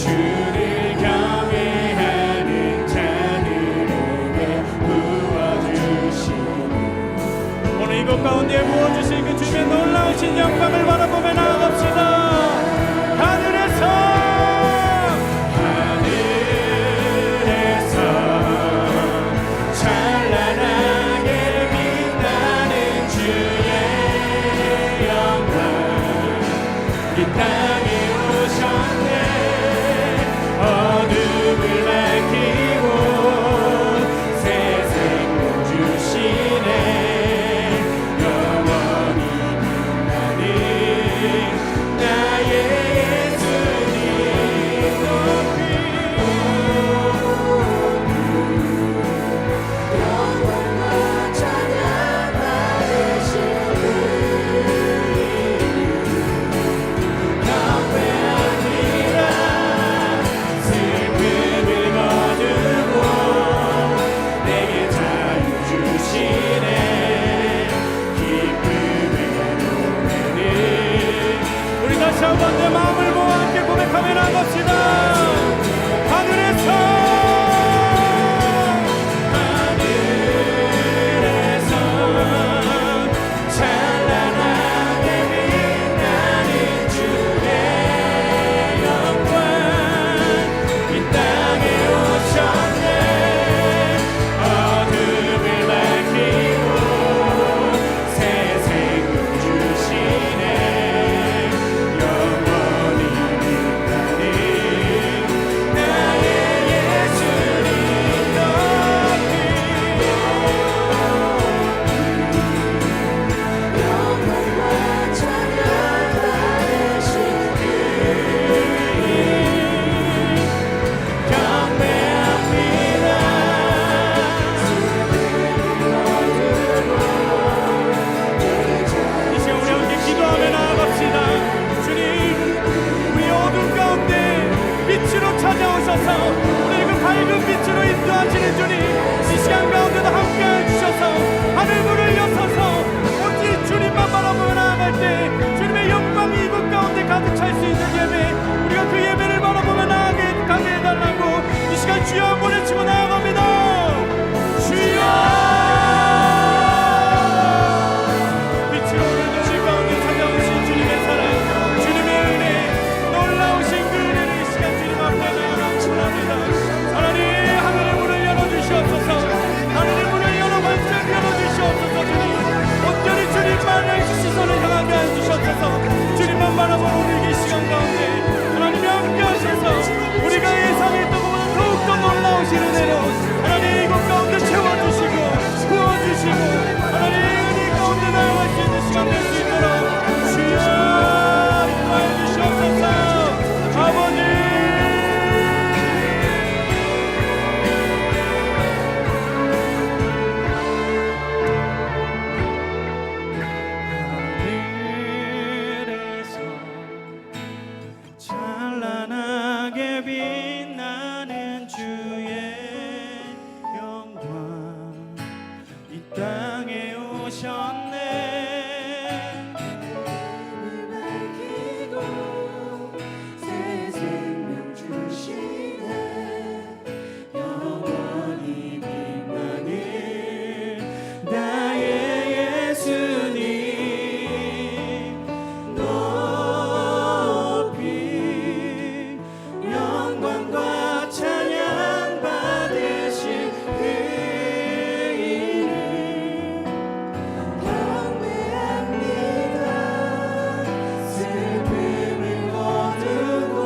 주를 경외하는 자들에게 부어주시니 오늘 이곳 가운데 부어주신 그 주님의 놀라우신 영광을 바라보며 나아갑시다. 하늘에서 찬란하게 빛나는 주의 영광 이 땅에 오셨네. 어둠을 밝히고 새 생명 주시네. 영원히 빛나는 나의 예수님 높이 영광과 찬양 받으신 경배합니다. 슬픔을 거두고 내게 자유 주시네. 기쁨의 노래를 우리 다시 한번 내 마음을 모아 함께 고백하며 나갑시다. 하늘에서 찬란하게 빛나는 주의 영광 이 땅에 오셨네. 어둠을 밝히고 새 생명 주시네. 영원히 빛나는 나의 예수님 높이 영광과 찬양 받으신 경배합니다. 이 시간 우리 함께 기도하며 나아갑시다. 주님, 우리 어둠 가운데 빛으로 찾아오셔서 우리를 그 밝은 빛으로 인도하시는 주님, 이 시간 가운데도 함께해 주셔서 하늘 문을 여셔서 오직 주님만 바라보며 나아갈 때 주님의 영광이 이곳 가운데 가득 찰 수 있는 예배, 우리가 그 예배를 바라보며 나아가게 해달라고 이 시간 주여 한번 외치고 나아갑니다. 주여 빛으로 오늘도 우리 가운데 찾아오신 주님의 사랑, 주님의 은혜, 놀라우신 그 은혜를 이 시간 주님 앞에 나아가고 합니다. 하나님, 하늘의 문을 열어주시옵소서. 하늘의 문을 열어 활짝 열어주시옵소서. 주님, 온전히 주님만을 시선을 향하게 해주셔서 주님만 바라보는 우리 이 시간 가운데 하나님이 함께 하셔서 우리가 예상했던 것보다 더욱더 놀라우신 은혜로 하나님 이곳 가운데 채워주시고 부어주시고 하나님 은혜 가운데 나아갈 수 있는 시간 될 수 있도록 주여 인도하여 주시옵소서. 아버지 하늘에서 찬란하게 빛나는 주의 영광 이 땅에 오셨네. 밝히고 새 생명 주시네. 영원히 빛나는 나의 예수님 높이 영광과 찬양 받으신 그 이름 경배합니다. 슬픔을 거두고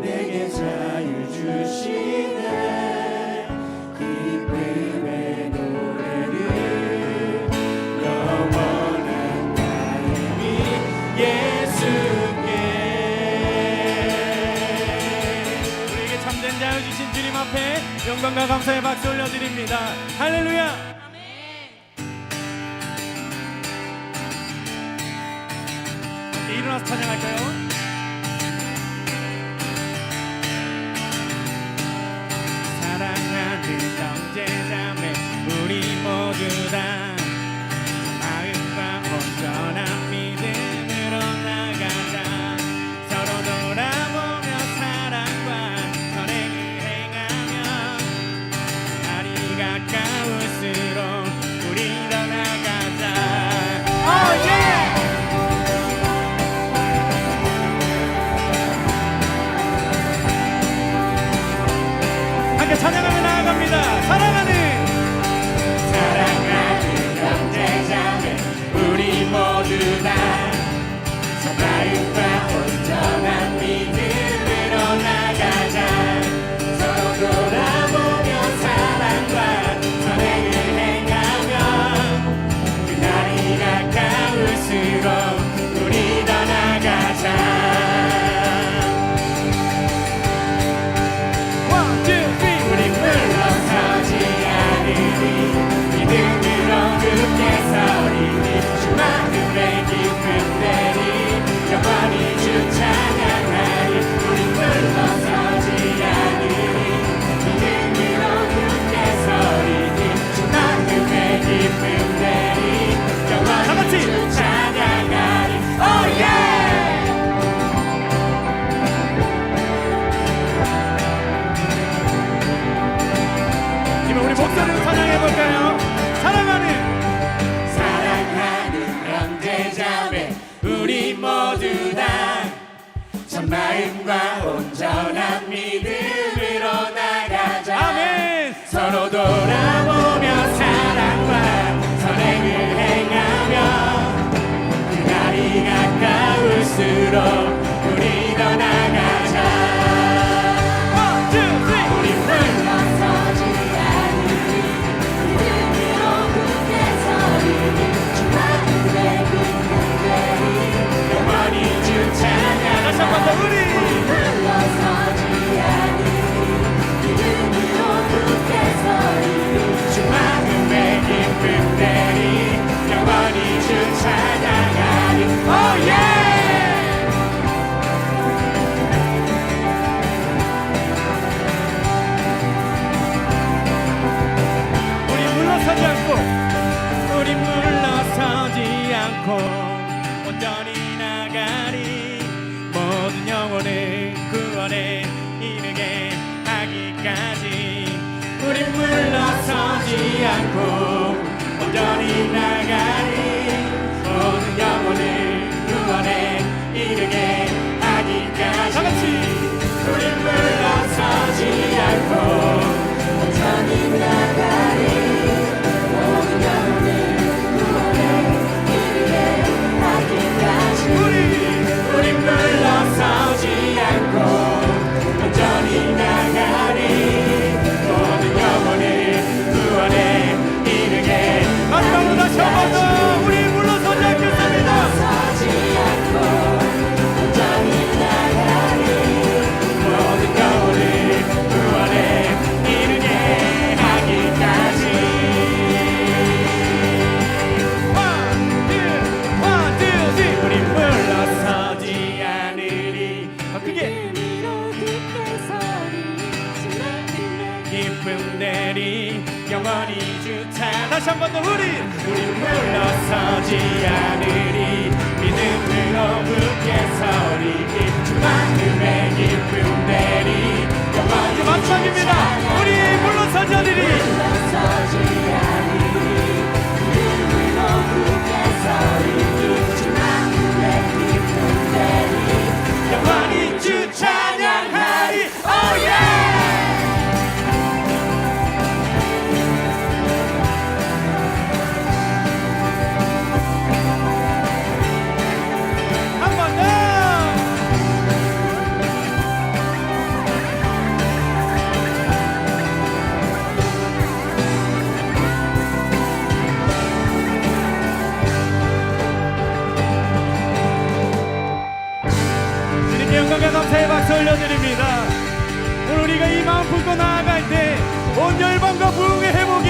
내게 자유 주시네. 기쁨의 노래를 영원한 나의 미 예수께 우리에게 참된 자유 주신 주님 앞에 영광과 감사의 박수 올려드립니다. 할렐루야. 함께 일어나서 찬양할까요? 사랑하는 형제자매 우리 모두 다 마음과 온전한 믿음으로 나가자. 서로 돌아보며 마음과 온전한 믿음으로 나가자. 아멘. 서로 돌아보며 사랑과 선행을 행하며 그날이 가까울수록 우리 더 나가자. One, two, three. 우리 물러서지 않으리 믿음으로 굳게 서리니 주 마음에 굳건되리 영원히 주 찬양. 다시 한 번 더 우리. 물러서지 않으리 믿음으로 굳게 서리니 주 마음에 기쁨 내리 영원히 주 찬양하리. Oh yeah! 우리 물러서지 않고 우리 물러서지 않고 온전히 나가리. 모든 영혼을 구원에 이르게 하기까지 우리 물러서지 않고 온전히 나가리. 모든 영혼을 구원에 이르게 하기까지 다같이 우리 물러서지 않고 온전히 나가리 모든 영혼을 구원에 이르게 하기까지 우리 물러서지 않고 온전히 나가리. 모든 영혼을 구원에 이르게. 마지막으로 다시 한 번 더 우리 물러서지 않겠습니다. 서지 않고 온전히 나가리 모든 영혼을 구원에 이르게 하기까지. One, two, three. 우리 물러서지 않으리. 더 크게 믿음으로 굳게 서리 주 마음에 기쁨 내리 영원히 주차. 다시 한 번 더 우리. 우리 물러서지 않으리 믿음으로 굳게 서리. 주 마음에 기쁨 내리 이제 영원히 마지막입니다. 우리 물러서지 않으리. 물러서지 않으리 믿음으로 굳게 서리 주 마음에 기쁨 내리 영원히 주 찬양하리. Oh yeah! 한 번 더. 주님께 영광과 감사의 박수 올려드립니다. 오늘 우리가 이 마음 품고 나아갈 때 온 열방과 부흥의 회복이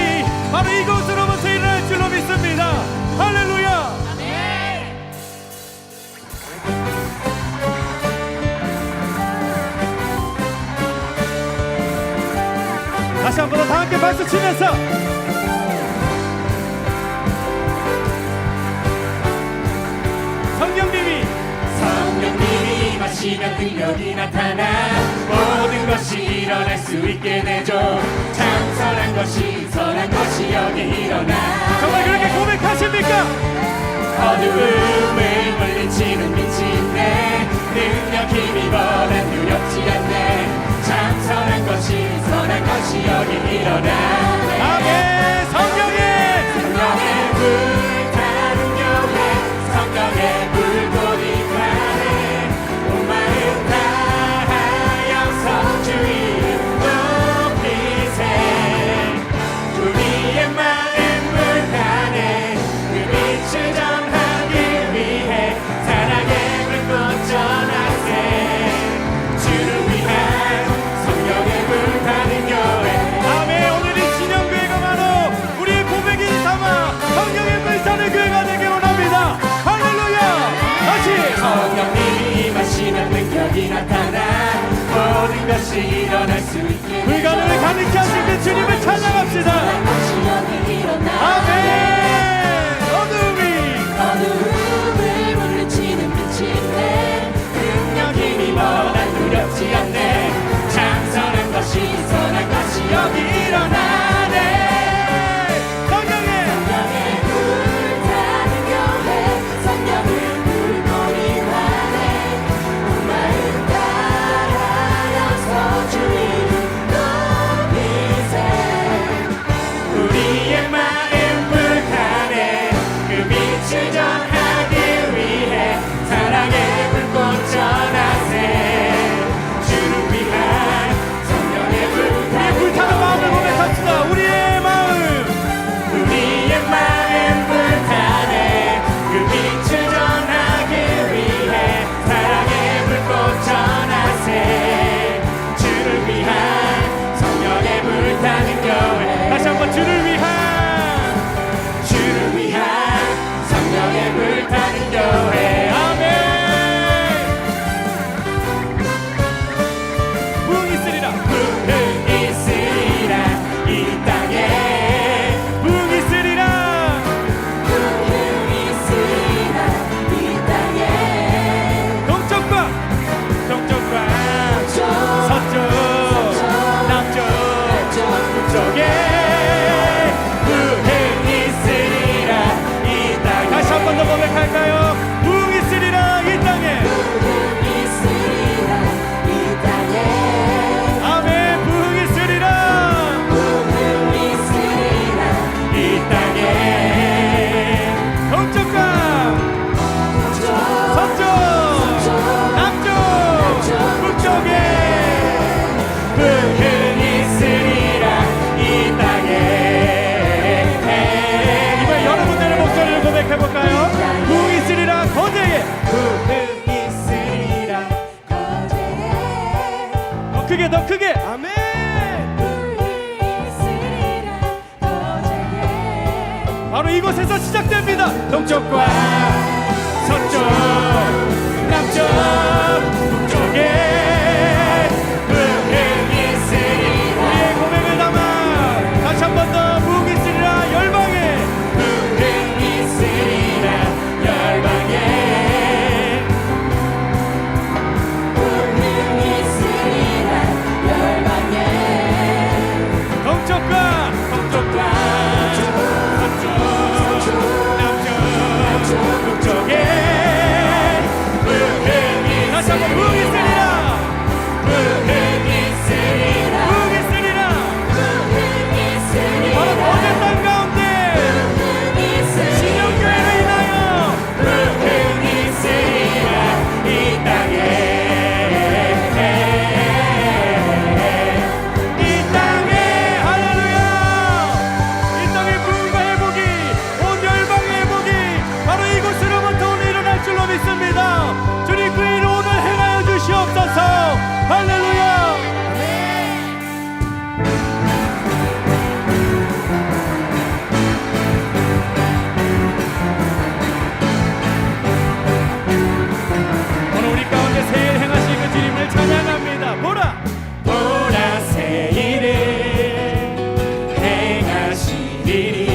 바로 이곳으로부터 일어날 줄로 믿습니다. 할렐루야. 다시 한 번 더 다 함께 박수 치면서 성령님이 임하시면 능력이 나타나 모든 것이 일어날 수 있게 되죠. 참 선한 것이 선한 것이 여기 일어나. 정말 그렇게 고백하십니까? 어두움을 물리치는 빛인데 능력 힘이 보다 두렵지 않네. 참 선한 것이 선한 것이 여기 일어나. 아멘. 성령의 성령의 불타는 교회 성령의 불꽃이 가네. 온 마음 다하여서 주 이름 높이세. 우리의 마음 불타네. 그 빛을 전하기 위해 사랑의 불꽃 전하세. 주를 위한 성령의 불타는 교회. 아멘. 오늘 이 진영교회가 바로 우리의 고백이 삼아 성령의 불타는 교회가 되길 원합니다. 할렐루야. 다시 성령님이 임하시면 능력이 나타나 모든 것이 일어날 수 있게. 불가능을 가능케 하신 그 주님을 찬양합시다. 다시 여기 일어나 아멘. 어두움을 물리치는 빛인데 능력 힘이 보다 두렵지 않네. 참 선한 것이 선한 것이 여기 일어나네. 성령의 성령의 불타는 교회 성령을 불꽃이 화내 온 마음 다 속에 흥이 있으리라 이 땅에. 이번 여러분들의 목소리를 고백해볼까요? 흥이 있으리라 거제에. 흥이 있으리라 거제에 더 크게 더 크게. 아멘. 흥이 있으리라 거제에 바로 이곳에서 시작됩니다. 동쪽과 서쪽 남쪽 북쪽에 흥이 있으리라 우리의 고백을 담아 다시 한 번 더 부흥이 있으리라 열방에. 흥이 있으리라 열방에. 흥이 있으리라 열방에 동쪽과 동쪽과 서쪽 남쪽 북쪽에 다시 한번 부흥이 있으리라. 흥이 있으리라 부흥이 있으리라. 흥이 있으리라 바로 거제 땅 가운데 흥이 있으리라 신영교회를 인하여 흥이 있으리라 이 땅에. 이 땅에 할렐루야. 이 땅의 부흥과 회복이 온 열방의 회복이 바로 이곳으로부터 오늘 일어날 줄로 믿습니다. 주님 그 일을 오늘 행하여 주시옵소서. 할렐루야. 오늘 우리 가운데 새 일 행하신 그 주님을 찬양합니다. 보라 보라 새 일을 행하시리니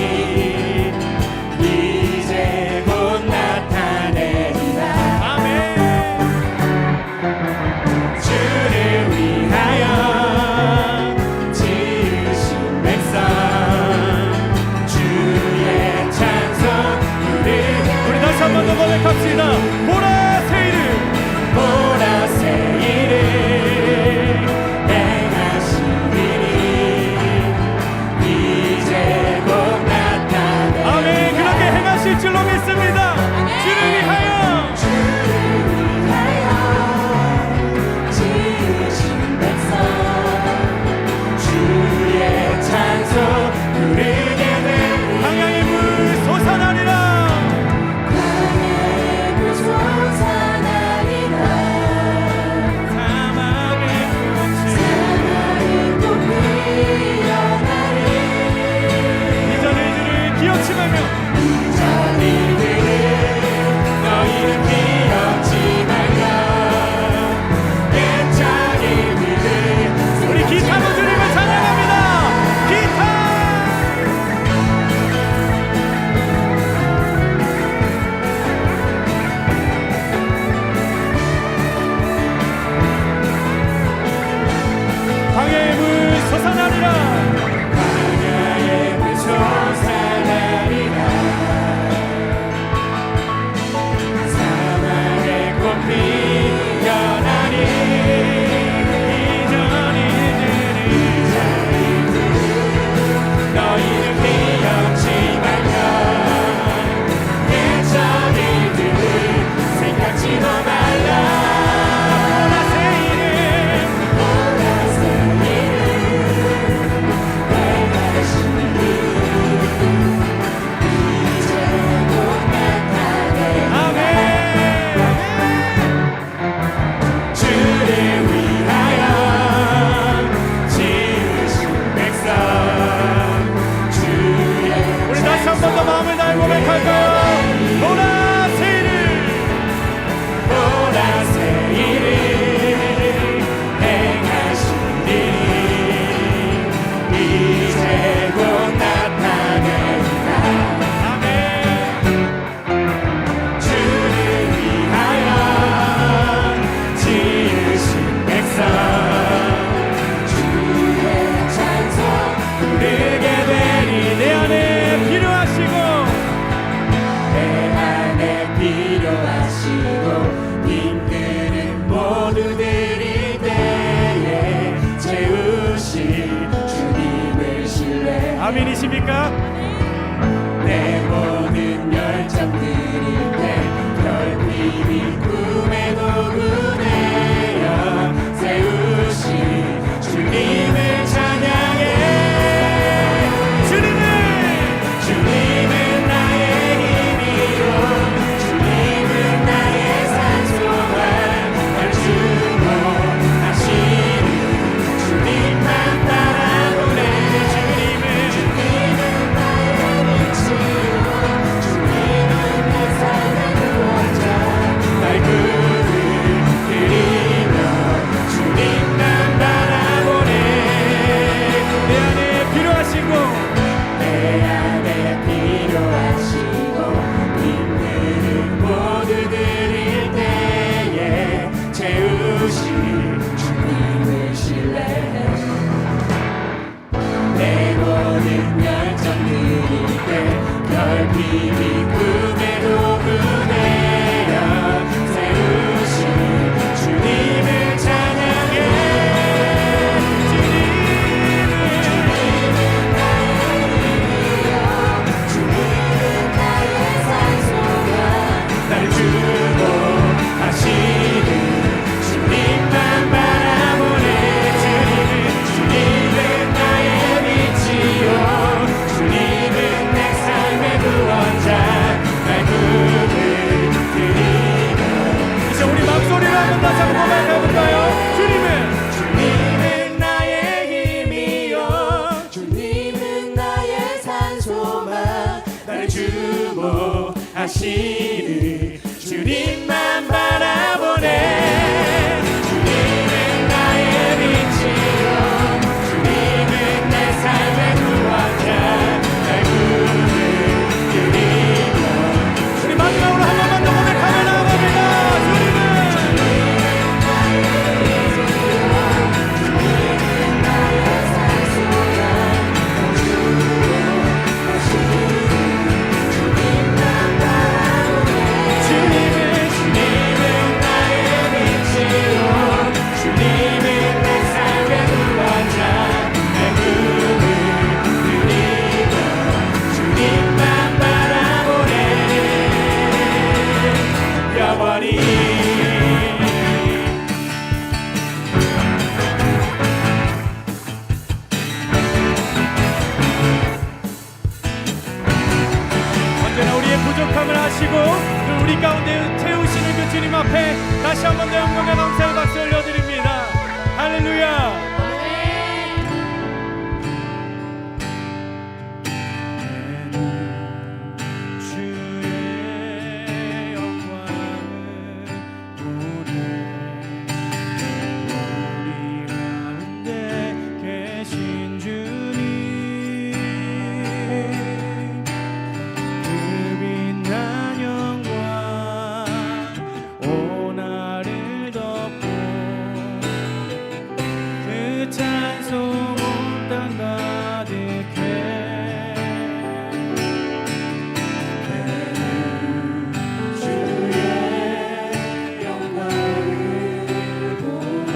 이제 곧 나타내리라. 아멘. 주를 위하여 지으신 백성 주의 찬송 부르게. 우리 다시 한 번 더 고백합시다. 보라 새 일을 보라 새 일을 행하시리니 이제 곧 나타내리라. 아멘. 그렇게 행하실 줄로 믿습니다. 주를 위하여 위하여 지으신 백성 주의 찬송 부르게 되리. 광야의 물 솟아나리라. 광야의 물 솟아나리라 사막의 꽃이 사나이 꽃이 피어나리 이전의 일들을 기억치마며 전 일들을 너희는 기억지 말라. 옛적 일들을 우리 기타로 주님을 찬양합니다. 기타 광야의 물 솟아나리라. 광야의 물 솟아나리라. 사막의 꽃 피어나리. 이전 일들을 너희는 기억지 말라. 옛적 일들을 생각지도 말라. 보라 새 일을 아멘. 주를 위하여 지으신 백성 주의. 우리 다시 한 번 더 마음을 다해 고백할까요? 보라 새 일을 보라 새 일을 행하시니 이제 곧 나타내리라. 아멘. 주를 위하여 지으신 백성 주의 찬송 부르게 되니. 내 안에 필요하시고 내 안에 필요하시고 힘드는 모두들이 때에 채우실 주님을 신뢰. 아멘이십니까? 내 모든 열정 드릴 때 별빛이 꿈에 도구되어 새 주님을 신뢰해 내 모든 열정 드릴 때 별빛이 꿈에도 그대여 세우신 주님을 찬양해 주님은 나의 산소가 날 주목하시는 주님만 바라보네 주님은 나의 빛이요 주님은 내 삶의 구원자 날 부를 드리며 이제 우리 목소리로 한번 다시 한번 고백해볼까요? 주님은 나의 힘이요 주님은 나의 산소만 나를 주목하시는 주님만 바라보네 주님은 나의 빛이요 주님은 내 삶의 구원자 날 부를 드리며 우리 마지막으로 한 번만 더 고백하며 나아갑니다. 주님은 나의 빛이요 주님은 내 삶의 구원자 날 부를 드리며 주님만 바라보네 영원히 언제나 우리의 부족함을 아시고 또 우리 가운데 채우시는 그 주님 앞에 다시 한 번 더 영광과 감사의 박수 올려드립니다. 할렐루야. 주의 영광을 보내 우리 가운데 계신 주님 그 빛난 영광 온 하늘 덮고 그 찬송 온 땅 가득해 주의 영광을 보내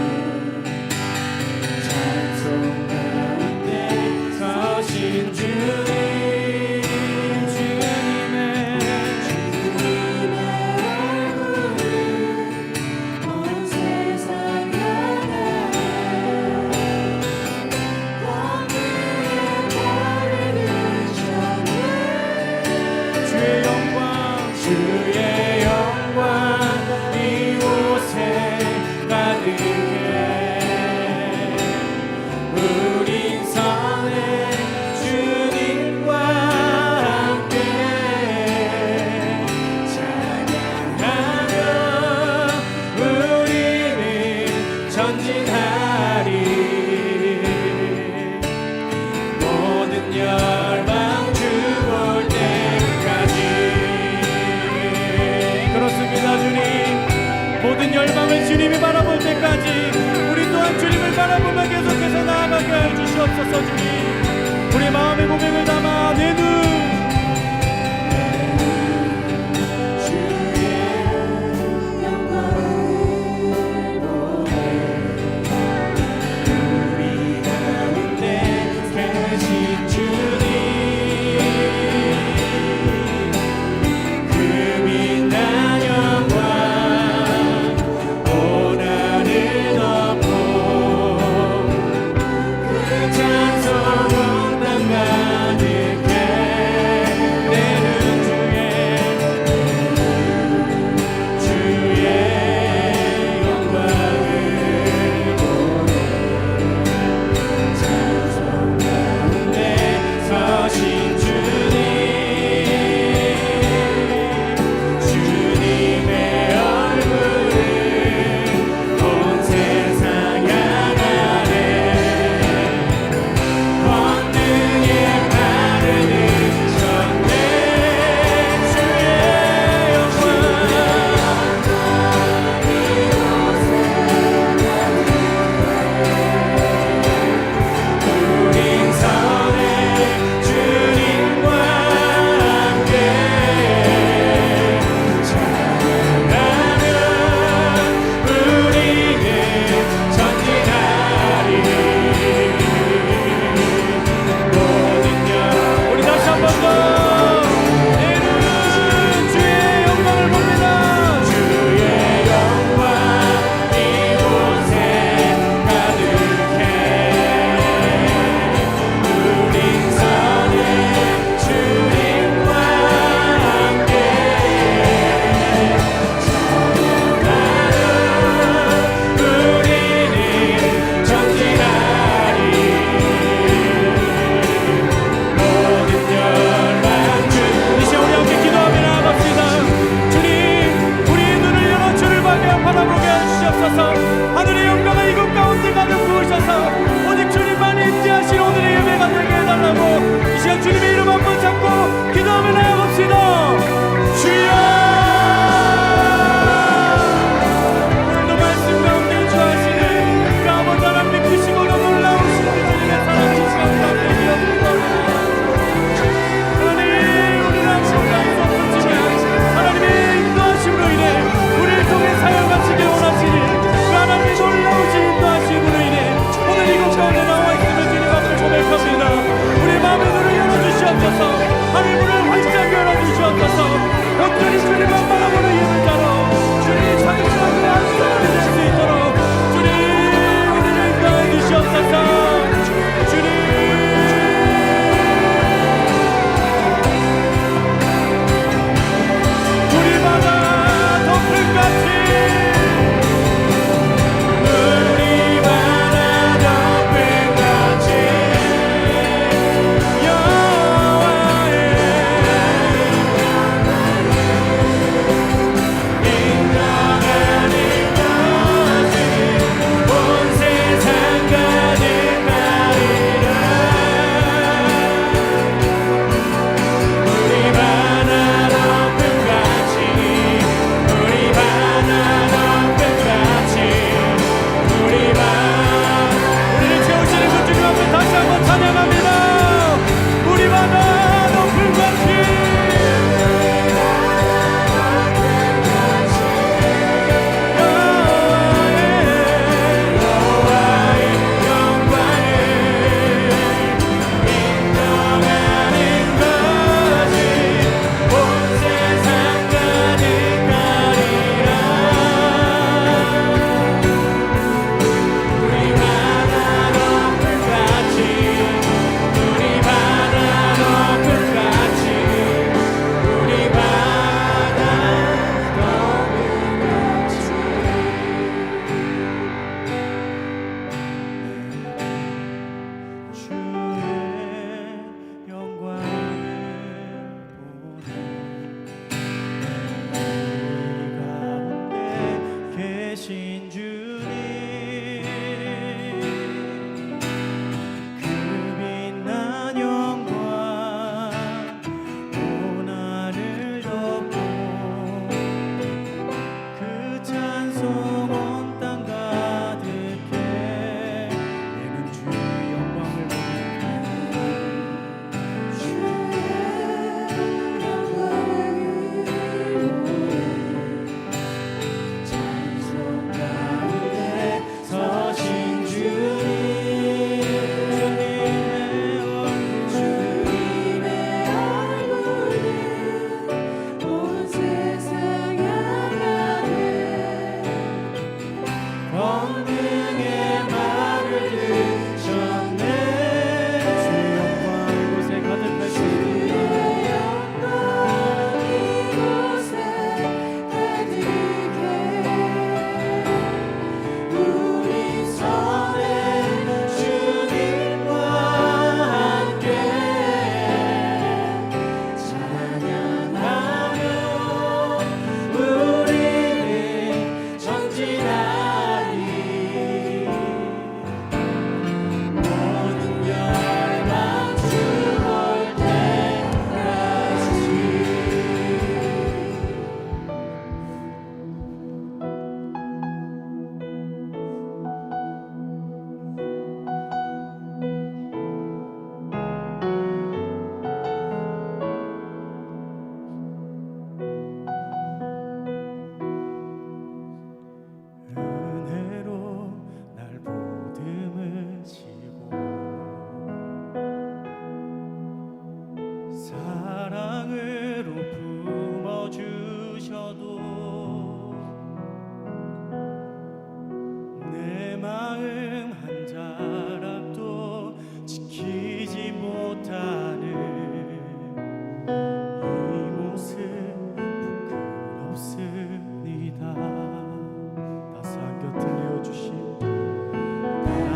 찬송 가운데 서신 주님 주님의 온 세상 향하여 光위에 별을 비춰내 주의 영광 주의 영광 이곳에 가득해 우린 선해 주님과 함께 찬양하며 우리는 전진하리 모든 열방 주볼 때까지 그렇습니다. 주님 모든 열방을 주님이 바라볼 때까지 우리 또한 주님을 바라보며 계속해서 나아가게 하여 주시옵소서. 주님 우리 마음의 고백을 담아 내눈 우리 가운데 계신 주님 그 빛난 영광 온 하늘 덮고 그 찬송 온 땅 가득해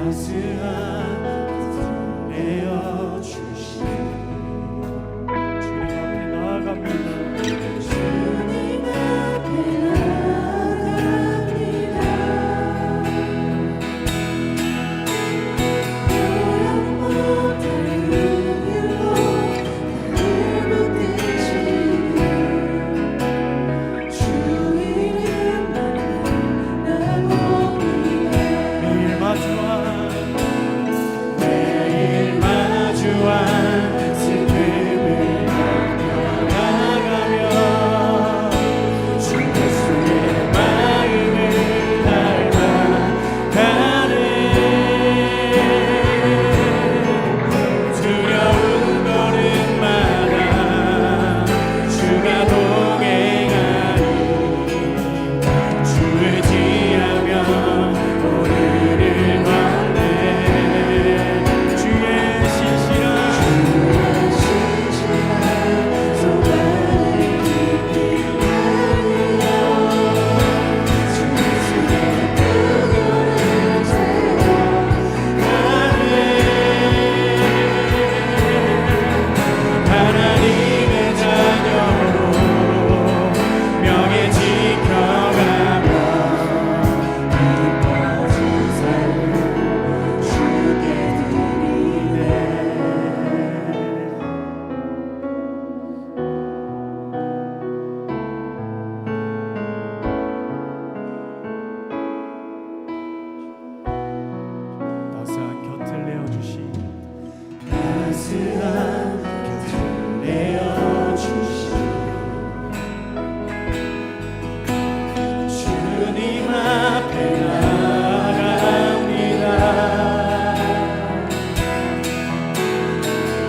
따스한 내어 주시 주님 앞에 나아갑니다. 주님 앞에 나아갑니다. 노력 못할 일로 나를 붙드시니 주 이름만 나봅니다. 매일 마주한 슬픔을 나가며 주 예수의 마음을 닮아가는 두려운 걸음마다 주가 동행하니 주 의지하며 오늘을 걷네 주의 신실한 하나님의 자녀로 명예 지켜가며 기뻐진 삶을 주께 드리네. 따스한 곁을 내어주시 따스한 곁을 내어주시 주님 앞에 나아갑니다.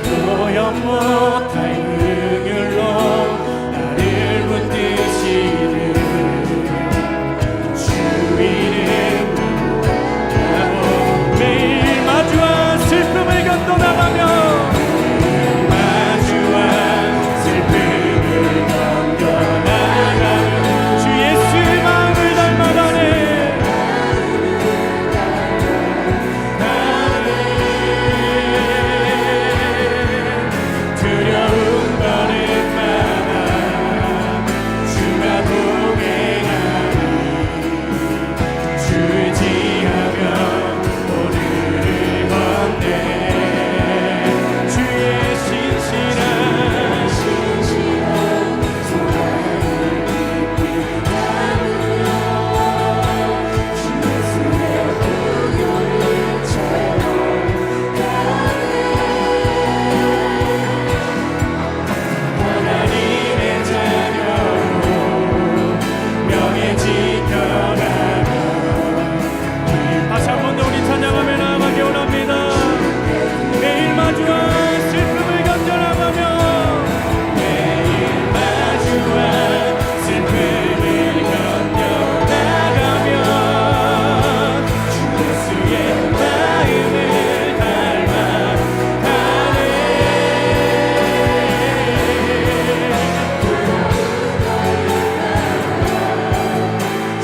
노연 못할 긍휼로 나를 붙드시는 주 이름 매일 마주한 슬픔을 견뎌나가며 마주한 슬픔을 견뎌나가며 주 예수의 마음을 닮아가네 두려운 걸음마다 주가 동행하니 주 의지하며 오늘을 걷네 주의 신실한 소망을 깊이 담으며 주 예수의 긍휼을 채워가네. 하나님의 자녀로 명예 지켜가며 다시 한 번 더 우리 찬양하며 나아가기 원합니다. 매일 마주한 슬픔을 견뎌나가며 매일 마주한 슬픔을 견뎌나가며 주 예수의 마음을 닮아가네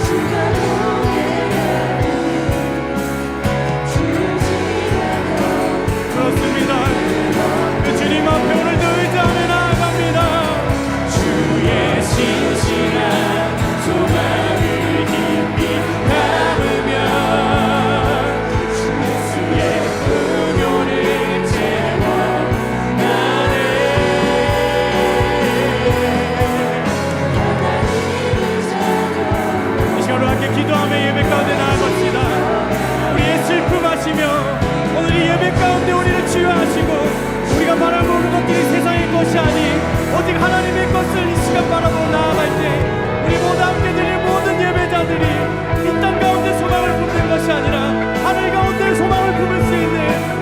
주가 동행하니 주 의지하며 그렇습니다. 그 주님 앞에 오늘도 의지하며 나아갑니다. 주의 신실한 소망을 깊이 담으며 주 예수의 긍휼을 채워가네 이 시간으로 함께 기도하며 예배 가운데 나아갑시다. 우리의 슬픔하시며 오늘 이 예배 가운데 우리를 치유하시고 우리가 바라보는 것들이 세상의 것이 아닌 오직 하나님의 것을 이 시간 바라보고 나아갈 때 우리 모두 함께 드릴 모든 예배자들이 이 땅 가운데 소망을 품는 것이 아니라 하늘 가운데 소망을 품을 수 있는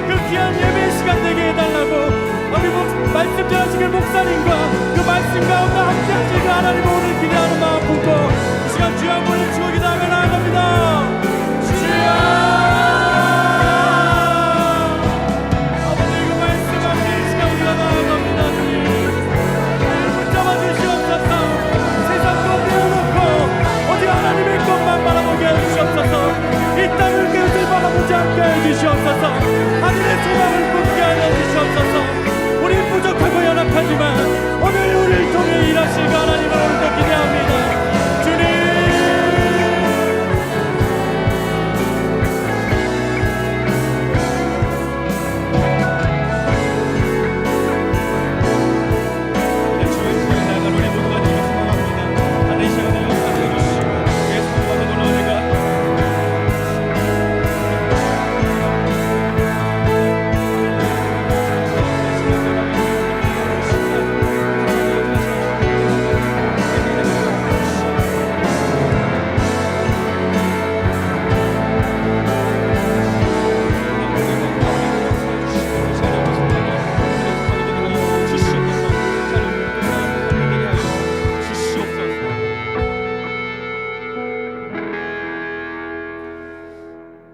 그 귀한 예배 시간 되게 해달라고 우리 말씀 전하시길 목사님과 그 말씀 가운데 함께 하실 그 하나님을 오늘 기대하는 마음 품고 이 시간 주여 한번 치고 기도하며 나아갑니다. 주여 아버지 그 말씀 앞에 이 시간 우리가 나아갑니다. 주님 나를 붙잡아 주시옵소서. 세상 것 내어놓고 오직 하나님의 것만 바라보게 해주시옵소서. 이 땅을 깨우칠 바라보지 않고 함께 해주시옵소서. 하늘의 소망을 품게 하여 주시옵소서. 우리 부족하고 연약하지만 오늘 우리를 통해 일하실 그 하나님을 오늘도 기대합니다. 주님,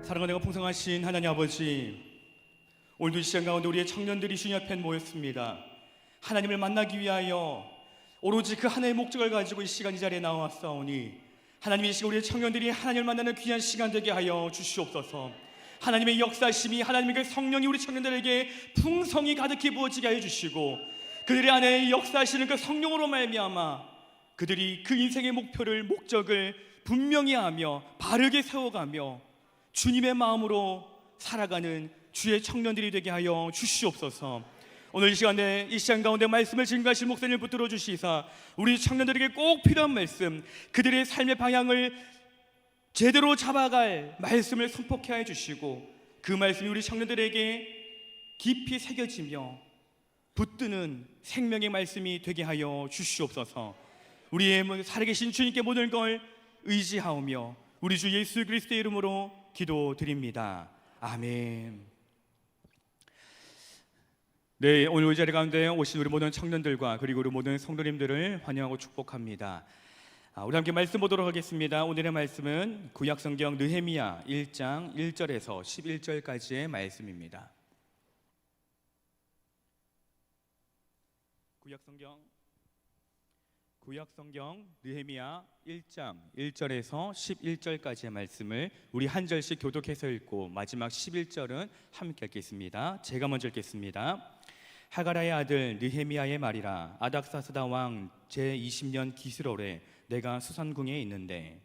사랑하는 풍성하신 하나님 아버지, 오늘도 이 시간 가운데 우리의 청년들이 주님 앞에 모였습니다. 하나님을 만나기 위하여 오로지 그 하나의 목적을 가지고 이 시간 이 자리에 나왔사오니 하나님, 이 시간 우리의 청년들이 하나님을 만나는 귀한 시간 되게 하여 주시옵소서. 하나님의 역사심이, 하나님의 그 성령이 우리 청년들에게 풍성히 가득히 부어지게 하여 주시고, 그들의 안에 역사하시는 그 성령으로 말미암아 그들이 그 인생의 목표를, 목적을 분명히 하며 바르게 세워가며 주님의 마음으로 살아가는 주의 청년들이 되게 하여 주시옵소서. 오늘 이 시간에 이 시간 가운데 말씀을 증거하실 목사님을 붙들어 주시사 우리 청년들에게 꼭 필요한 말씀, 그들의 삶의 방향을 제대로 잡아갈 말씀을 선포케 해 주시고, 그 말씀이 우리 청년들에게 깊이 새겨지며 붙드는 생명의 말씀이 되게 하여 주시옵소서. 우리의 살아계신 주님께 모든 걸 의지하오며 우리 주 예수 그리스도의 이름으로 기도드립니다. 아멘. 네, 오늘 이 자리 가운데 오신 우리 모든 청년들과 그리고 우리 모든 성도님들을 환영하고 축복합니다. 우리 함께 말씀 보도록 하겠습니다. 오늘의 말씀은 구약성경 느헤미야 1장 1절에서 11절까지의 말씀입니다. 구약성경 느헤미야 1장 1절에서 11절까지의 말씀을 우리 한 절씩 교독해서 읽고 마지막 11절은 함께 읽겠습니다. 제가 먼저 읽겠습니다. 하가라의 아들 느헤미야의 말이라. 아닥사스다 왕 제20년 기스롤에 내가 수산궁에 있는데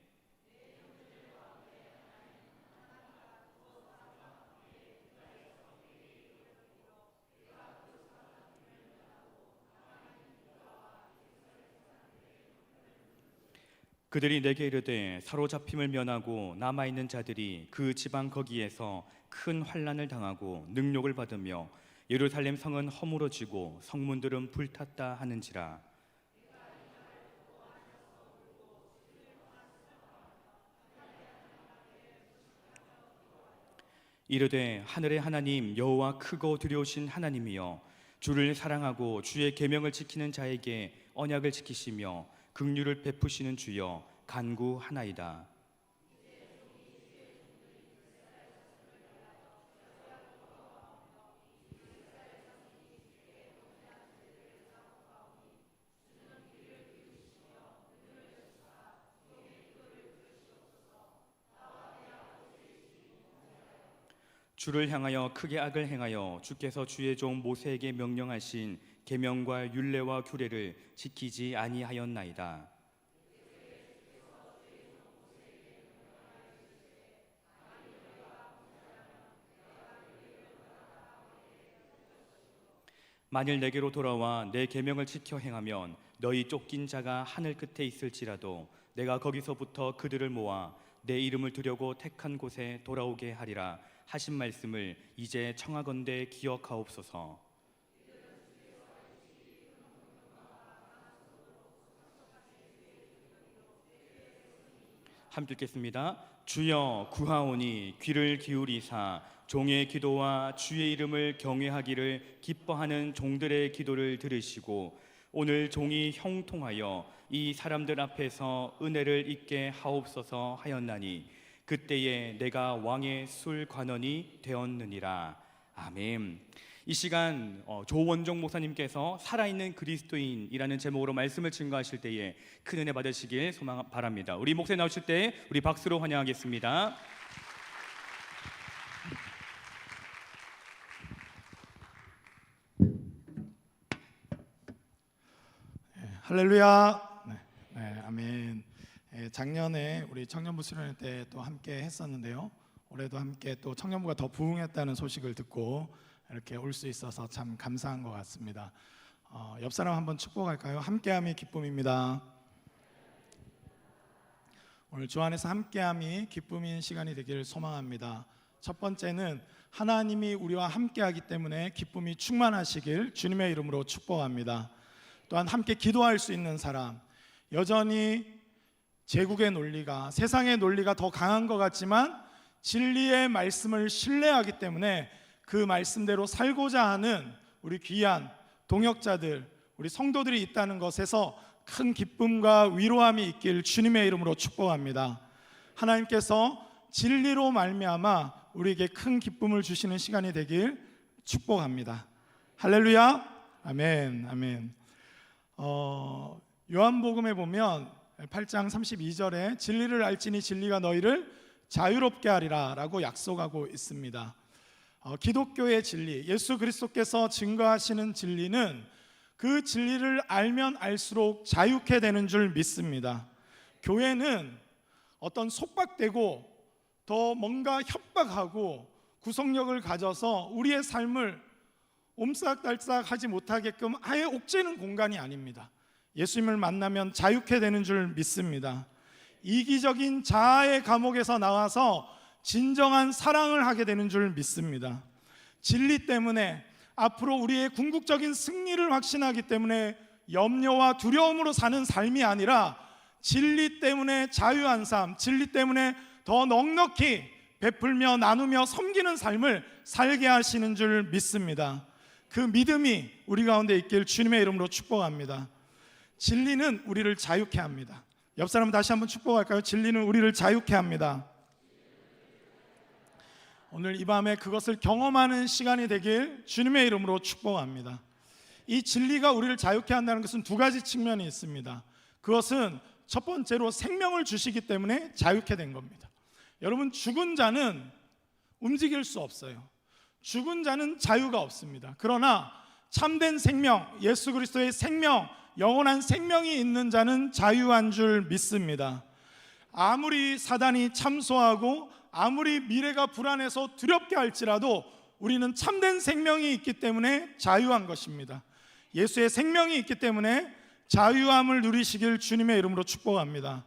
그들이 내게 이르되 사로잡힘을 면하고 남아있는 자들이 그 지방 거기에서 큰 환난을 당하고 능욕을 받으며 예루살렘 성은 허물어지고 성문들은 불탔다 하는지라. 이르되 하늘의 하나님 여호와 크고 두려우신 하나님이여, 주를 사랑하고 주의 계명을 지키는 자에게 언약을 지키시며 긍휼을 베푸시는 주여 간구하나이다. 주를 향하여 크게 악을 행하여 주께서 주의 종 모세에게 명령하신 계명과 율례와 규례를 지키지 아니하였나이다. 만일 내게로 돌아와 내 계명을 지켜 행하면 너희 쫓긴 자가 하늘 끝에 있을지라도 내가 거기서부터 그들을 모아 내 이름을 두려고 택한 곳에 돌아오게 하리라 하신 말씀을 이제 청하건대 기억하옵소서. 함께 읽겠습니다. 주여 구하오니 귀를 기울이사 종의 기도와 주의 이름을 경외하기를 기뻐하는 종들의 기도를 들으시고 오늘 종이 형통하여 이 사람들 앞에서 은혜를 잊게 하옵소서 하였나니 그때에 내가 왕의 술관원이 되었느니라. 아멘. 이 시간 조원종 목사님께서 살아있는 그리스도인이라는 제목으로 말씀을 증거하실 때에 큰 은혜 받으시길 소망 바랍니다. 우리 목사님 나오실 때 우리 박수로 환영하겠습니다. 할렐루야. 네, 아멘. 작년에 우리 청년부 수련회 때 또 함께 했었는데요. 올해도 함께 또 청년부가 더 부흥했다는 소식을 듣고 이렇게 올 수 있어서 참 감사한 것 같습니다. 옆 사람 한번 축복할까요? 함께함이 기쁨입니다. 오늘 주 안에서 함께함이 기쁨인 시간이 되기를 소망합니다. 첫 번째는 하나님이 우리와 함께하기 때문에 기쁨이 충만하시길 주님의 이름으로 축복합니다. 또한 함께 기도할 수 있는 사람, 여전히 제국의 논리가, 세상의 논리가 더 강한 것 같지만 진리의 말씀을 신뢰하기 때문에 그 말씀대로 살고자 하는 우리 귀한 동역자들, 우리 성도들이 있다는 것에서 큰 기쁨과 위로함이 있길 주님의 이름으로 축복합니다. 하나님께서 진리로 말미암아 우리에게 큰 기쁨을 주시는 시간이 되길 축복합니다. 할렐루야. 아멘. 아멘. 요한복음에 보면 8장 32절에 진리를 알지니 진리가 너희를 자유롭게 하리라 라고 약속하고 있습니다. 기독교의 진리, 예수 그리스도께서 증거하시는 진리는 그 진리를 알면 알수록 자유케 되는 줄 믿습니다. 교회는 어떤 속박되고 더 뭔가 협박하고 구속력을 가져서 우리의 삶을 옴싹달싹 하지 못하게끔 아예 옥죄는 공간이 아닙니다. 예수님을 만나면 자유케 되는 줄 믿습니다. 이기적인 자아의 감옥에서 나와서 진정한 사랑을 하게 되는 줄 믿습니다. 진리 때문에 앞으로 우리의 궁극적인 승리를 확신하기 때문에 염려와 두려움으로 사는 삶이 아니라 진리 때문에 자유한 삶, 진리 때문에 더 넉넉히 베풀며 나누며 섬기는 삶을 살게 하시는 줄 믿습니다. 그 믿음이 우리 가운데 있길 주님의 이름으로 축복합니다. 진리는 우리를 자유케 합니다. 옆 사람 다시 한번 축복할까요? 진리는 우리를 자유케 합니다. 오늘 이 밤에 그것을 경험하는 시간이 되길 주님의 이름으로 축복합니다. 이 진리가 우리를 자유케 한다는 것은 두 가지 측면이 있습니다. 그것은 첫 번째로 생명을 주시기 때문에 자유케 된 겁니다. 여러분, 죽은 자는 움직일 수 없어요. 죽은 자는 자유가 없습니다. 그러나 참된 생명, 예수 그리스도의 생명, 영원한 생명이 있는 자는 자유한 줄 믿습니다. 아무리 사단이 참소하고 아무리 미래가 불안해서 두렵게 할지라도 우리는 참된 생명이 있기 때문에 자유한 것입니다. 예수의 생명이 있기 때문에 자유함을 누리시길 주님의 이름으로 축복합니다.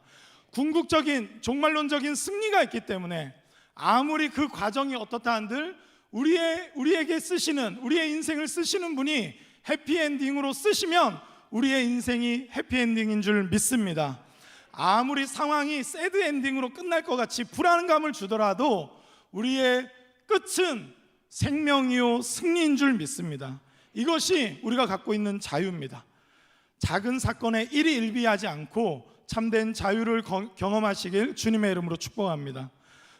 궁극적인 종말론적인 승리가 있기 때문에 아무리 그 과정이 어떻다 한들 우리에게 쓰시는, 우리의 인생을 쓰시는 분이 해피엔딩으로 쓰시면 우리의 인생이 해피엔딩인 줄 믿습니다. 아무리 상황이 새드엔딩으로 끝날 것 같이 불안감을 주더라도 우리의 끝은 생명이요 승리인 줄 믿습니다. 이것이 우리가 갖고 있는 자유입니다. 작은 사건에 일희일비하지 않고 참된 자유를 경험하시길 주님의 이름으로 축복합니다.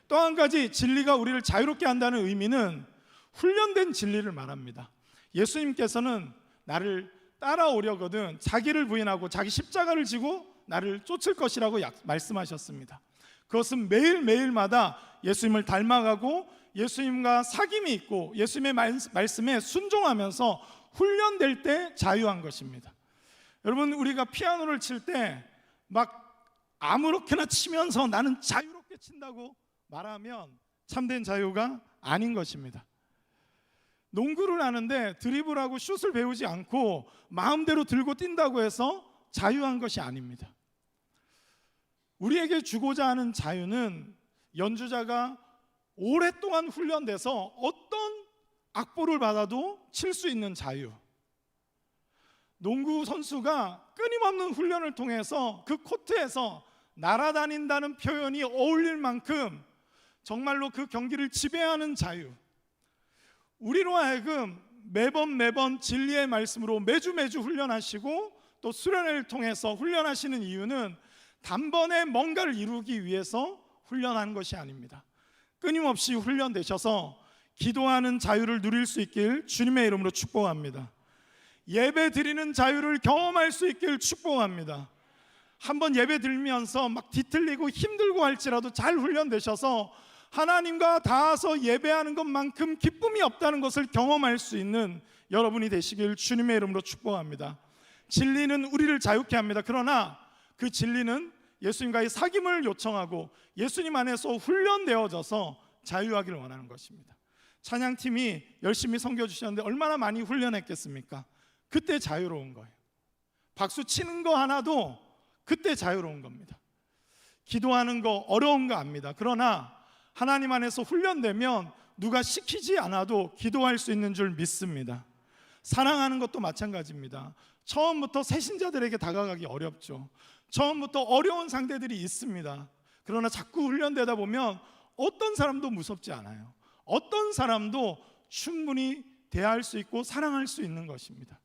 또 한 가지 진리가 우리를 자유롭게 한다는 의미는 훈련된 진리를 말합니다. 예수님께서는 나를 따라오려거든 자기를 부인하고 자기 십자가를 지고 나를 쫓을 것이라고 말씀하셨습니다. 그것은 매일매일마다 예수님을 닮아가고 예수님과 사귐이 있고 예수님의 말씀에 순종하면서 훈련될 때 자유한 것입니다. 여러분, 우리가 피아노를 칠 때 막 아무렇게나 치면서 나는 자유롭게 친다고 말하면 참된 자유가 아닌 것입니다. 농구를 하는데 드리블하고 슛을 배우지 않고 마음대로 들고 뛴다고 해서 자유한 것이 아닙니다. 우리에게 주고자 하는 자유는 연주자가 오랫동안 훈련돼서 어떤 악보를 받아도 칠 수 있는 자유. 농구 선수가 끊임없는 훈련을 통해서 그 코트에서 날아다닌다는 표현이 어울릴 만큼 정말로 그 경기를 지배하는 자유. 우리로 하여금 매번 진리의 말씀으로 매주 훈련하시고 또 수련회를 통해서 훈련하시는 이유는 단번에 뭔가를 이루기 위해서 훈련한 것이 아닙니다. 끊임없이 훈련되셔서 기도하는 자유를 누릴 수 있길 주님의 이름으로 축복합니다. 예배 드리는 자유를 경험할 수 있길 축복합니다. 한번 예배 드리면서 막 뒤틀리고 힘들고 할지라도 잘 훈련되셔서 하나님과 닿아서 예배하는 것만큼 기쁨이 없다는 것을 경험할 수 있는 여러분이 되시길 주님의 이름으로 축복합니다. 진리는 우리를 자유케 합니다. 그러나 그 진리는 예수님과의 사귐을 요청하고 예수님 안에서 훈련되어져서 자유하기를 원하는 것입니다. 찬양팀이 열심히 섬겨주셨는데 얼마나 많이 훈련했겠습니까? 그때 자유로운 거예요. 박수 치는 거 하나도 그때 자유로운 겁니다. 기도하는 거 어려운 거 압니다. 그러나 하나님 안에서 훈련되면 누가 시키지 않아도 기도할 수 있는 줄 믿습니다. 사랑하는 것도 마찬가지입니다. 처음부터 새신자들에게 다가가기 어렵죠. 처음부터 어려운 상대들이 있습니다. 그러나 자꾸 훈련되다 보면 어떤 사람도 무섭지 않아요. 어떤 사람도 충분히 대할 수 있고 사랑할 수 있는 것입니다.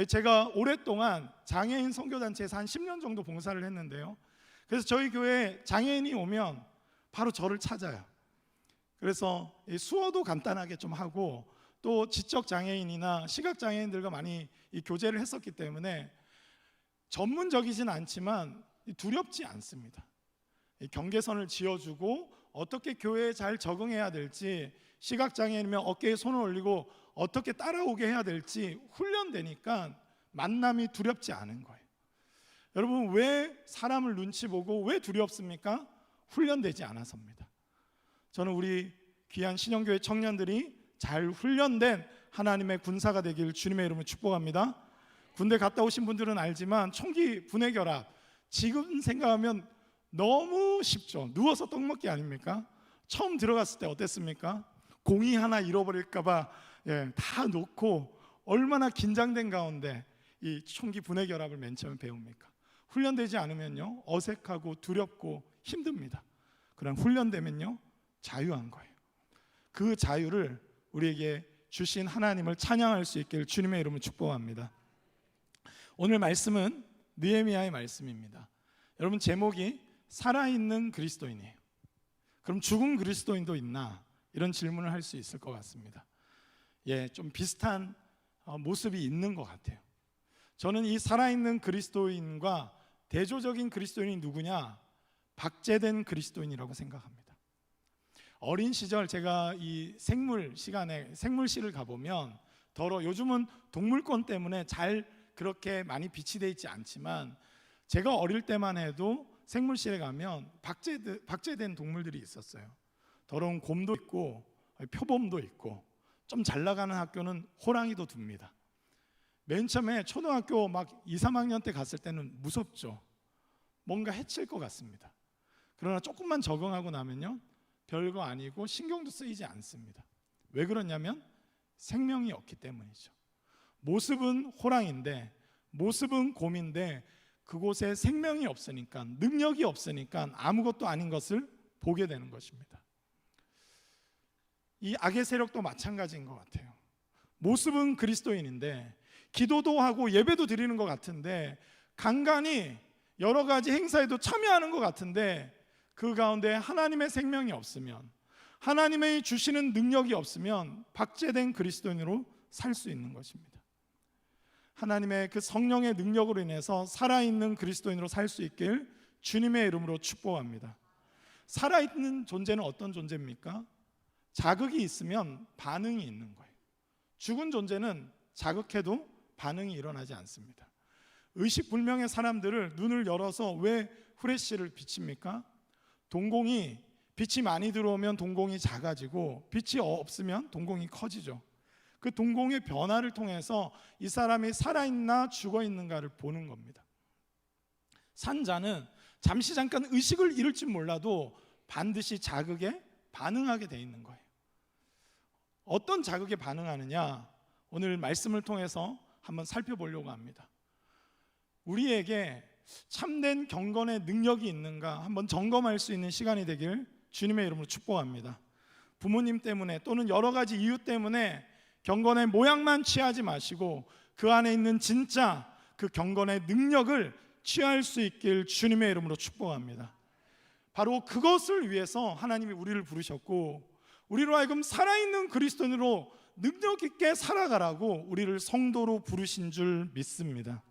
제가 오랫동안 장애인 선교단체에서 한 10년 정도 봉사를 했는데요. 그래서 저희 교회에 장애인이 오면 바로 저를 찾아요. 그래서 수어도 간단하게 좀 하고 또 지적 장애인이나 시각 장애인들과 많이 교제를 했었기 때문에 전문적이진 않지만 두렵지 않습니다. 경계선을 지어주고 어떻게 교회에 잘 적응해야 될지, 시각 장애인이면 어깨에 손을 올리고 어떻게 따라오게 해야 될지 훈련되니까 만남이 두렵지 않은 거예요. 여러분, 왜 사람을 눈치 보고 왜 두렵습니까? 훈련되지 않아서입니다. 저는 우리 귀한 신영교회 청년들이 잘 훈련된 하나님의 군사가 되길 주님의 이름으로 축복합니다. 군대 갔다 오신 분들은 알지만 총기 분해 결합, 지금 생각하면 너무 쉽죠. 누워서 떡 먹기 아닙니까? 처음 들어갔을 때 어땠습니까? 공이 하나 잃어버릴까봐 다 놓고 얼마나 긴장된 가운데 이 총기 분해 결합을 맨 처음 배웁니까? 훈련되지 않으면요 어색하고 두렵고 힘듭니다. 그러나 훈련되면요 자유한 거예요. 그 자유를 우리에게 주신 하나님을 찬양할 수 있기를 주님의 이름으로 축복합니다. 오늘 말씀은 느헤미야의 말씀입니다. 여러분, 제목이 살아있는 그리스도인이에요. 그럼 죽은 그리스도인도 있나? 이런 질문을 할 수 있을 것 같습니다. 좀 비슷한 모습이 있는 것 같아요. 저는 이 살아있는 그리스도인과 대조적인 그리스도인이 누구냐? 박제된 그리스도인이라고 생각합니다. 어린 시절 제가 이 생물 시간에 생물실을 가보면 요즘은 동물권 때문에 잘 그렇게 많이 비치되어 있지 않지만 제가 어릴 때만 해도 생물실에 가면 박제된 동물들이 있었어요. 더러운 곰도 있고 표범도 있고 좀 잘 나가는 학교는 호랑이도 둡니다. 맨 처음에 초등학교 막 2, 3학년 때 갔을 때는 무섭죠. 뭔가 해칠 것 같습니다. 그러나 조금만 적응하고 나면요 별거 아니고 신경도 쓰이지 않습니다. 왜 그러냐면 생명이 없기 때문이죠. 모습은 호랑이인데, 모습은 곰인데 그곳에 생명이 없으니까, 능력이 없으니까 아무것도 아닌 것을 보게 되는 것입니다. 이 악의 세력도 마찬가지인 것 같아요. 모습은 그리스도인인데 기도도 하고 예배도 드리는 것 같은데 간간히 여러 가지 행사에도 참여하는 것 같은데 그 가운데 하나님의 생명이 없으면, 하나님의 주시는 능력이 없으면 박제된 그리스도인으로 살 수 있는 것입니다. 하나님의 그 성령의 능력으로 인해서 살아있는 그리스도인으로 살 수 있길 주님의 이름으로 축복합니다. 살아있는 존재는 어떤 존재입니까? 자극이 있으면 반응이 있는 거예요. 죽은 존재는 자극해도 반응이 일어나지 않습니다. 의식불명의 사람들을 눈을 열어서 왜 후레쉬를 비칩니까? 동공이 빛이 많이 들어오면 동공이 작아지고 빛이 없으면 동공이 커지죠. 그 동공의 변화를 통해서 이 사람이 살아있나 죽어있는가를 보는 겁니다. 산자는 잠깐 의식을 잃을지 몰라도 반드시 자극에 반응하게 돼 있는 거예요. 어떤 자극에 반응하느냐? 오늘 말씀을 통해서 한번 살펴보려고 합니다. 우리에게 참된 경건의 능력이 있는가 한번 점검할 수 있는 시간이 되길 주님의 이름으로 축복합니다. 부모님 때문에 또는 여러 가지 이유 때문에 경건의 모양만 취하지 마시고 그 안에 있는 진짜 그 경건의 능력을 취할 수 있길 주님의 이름으로 축복합니다. 바로 그것을 위해서 하나님이 우리를 부르셨고 우리로 하여금 살아있는 그리스도인으로 능력 있게 살아가라고 우리를 성도로 부르신 줄 믿습니다.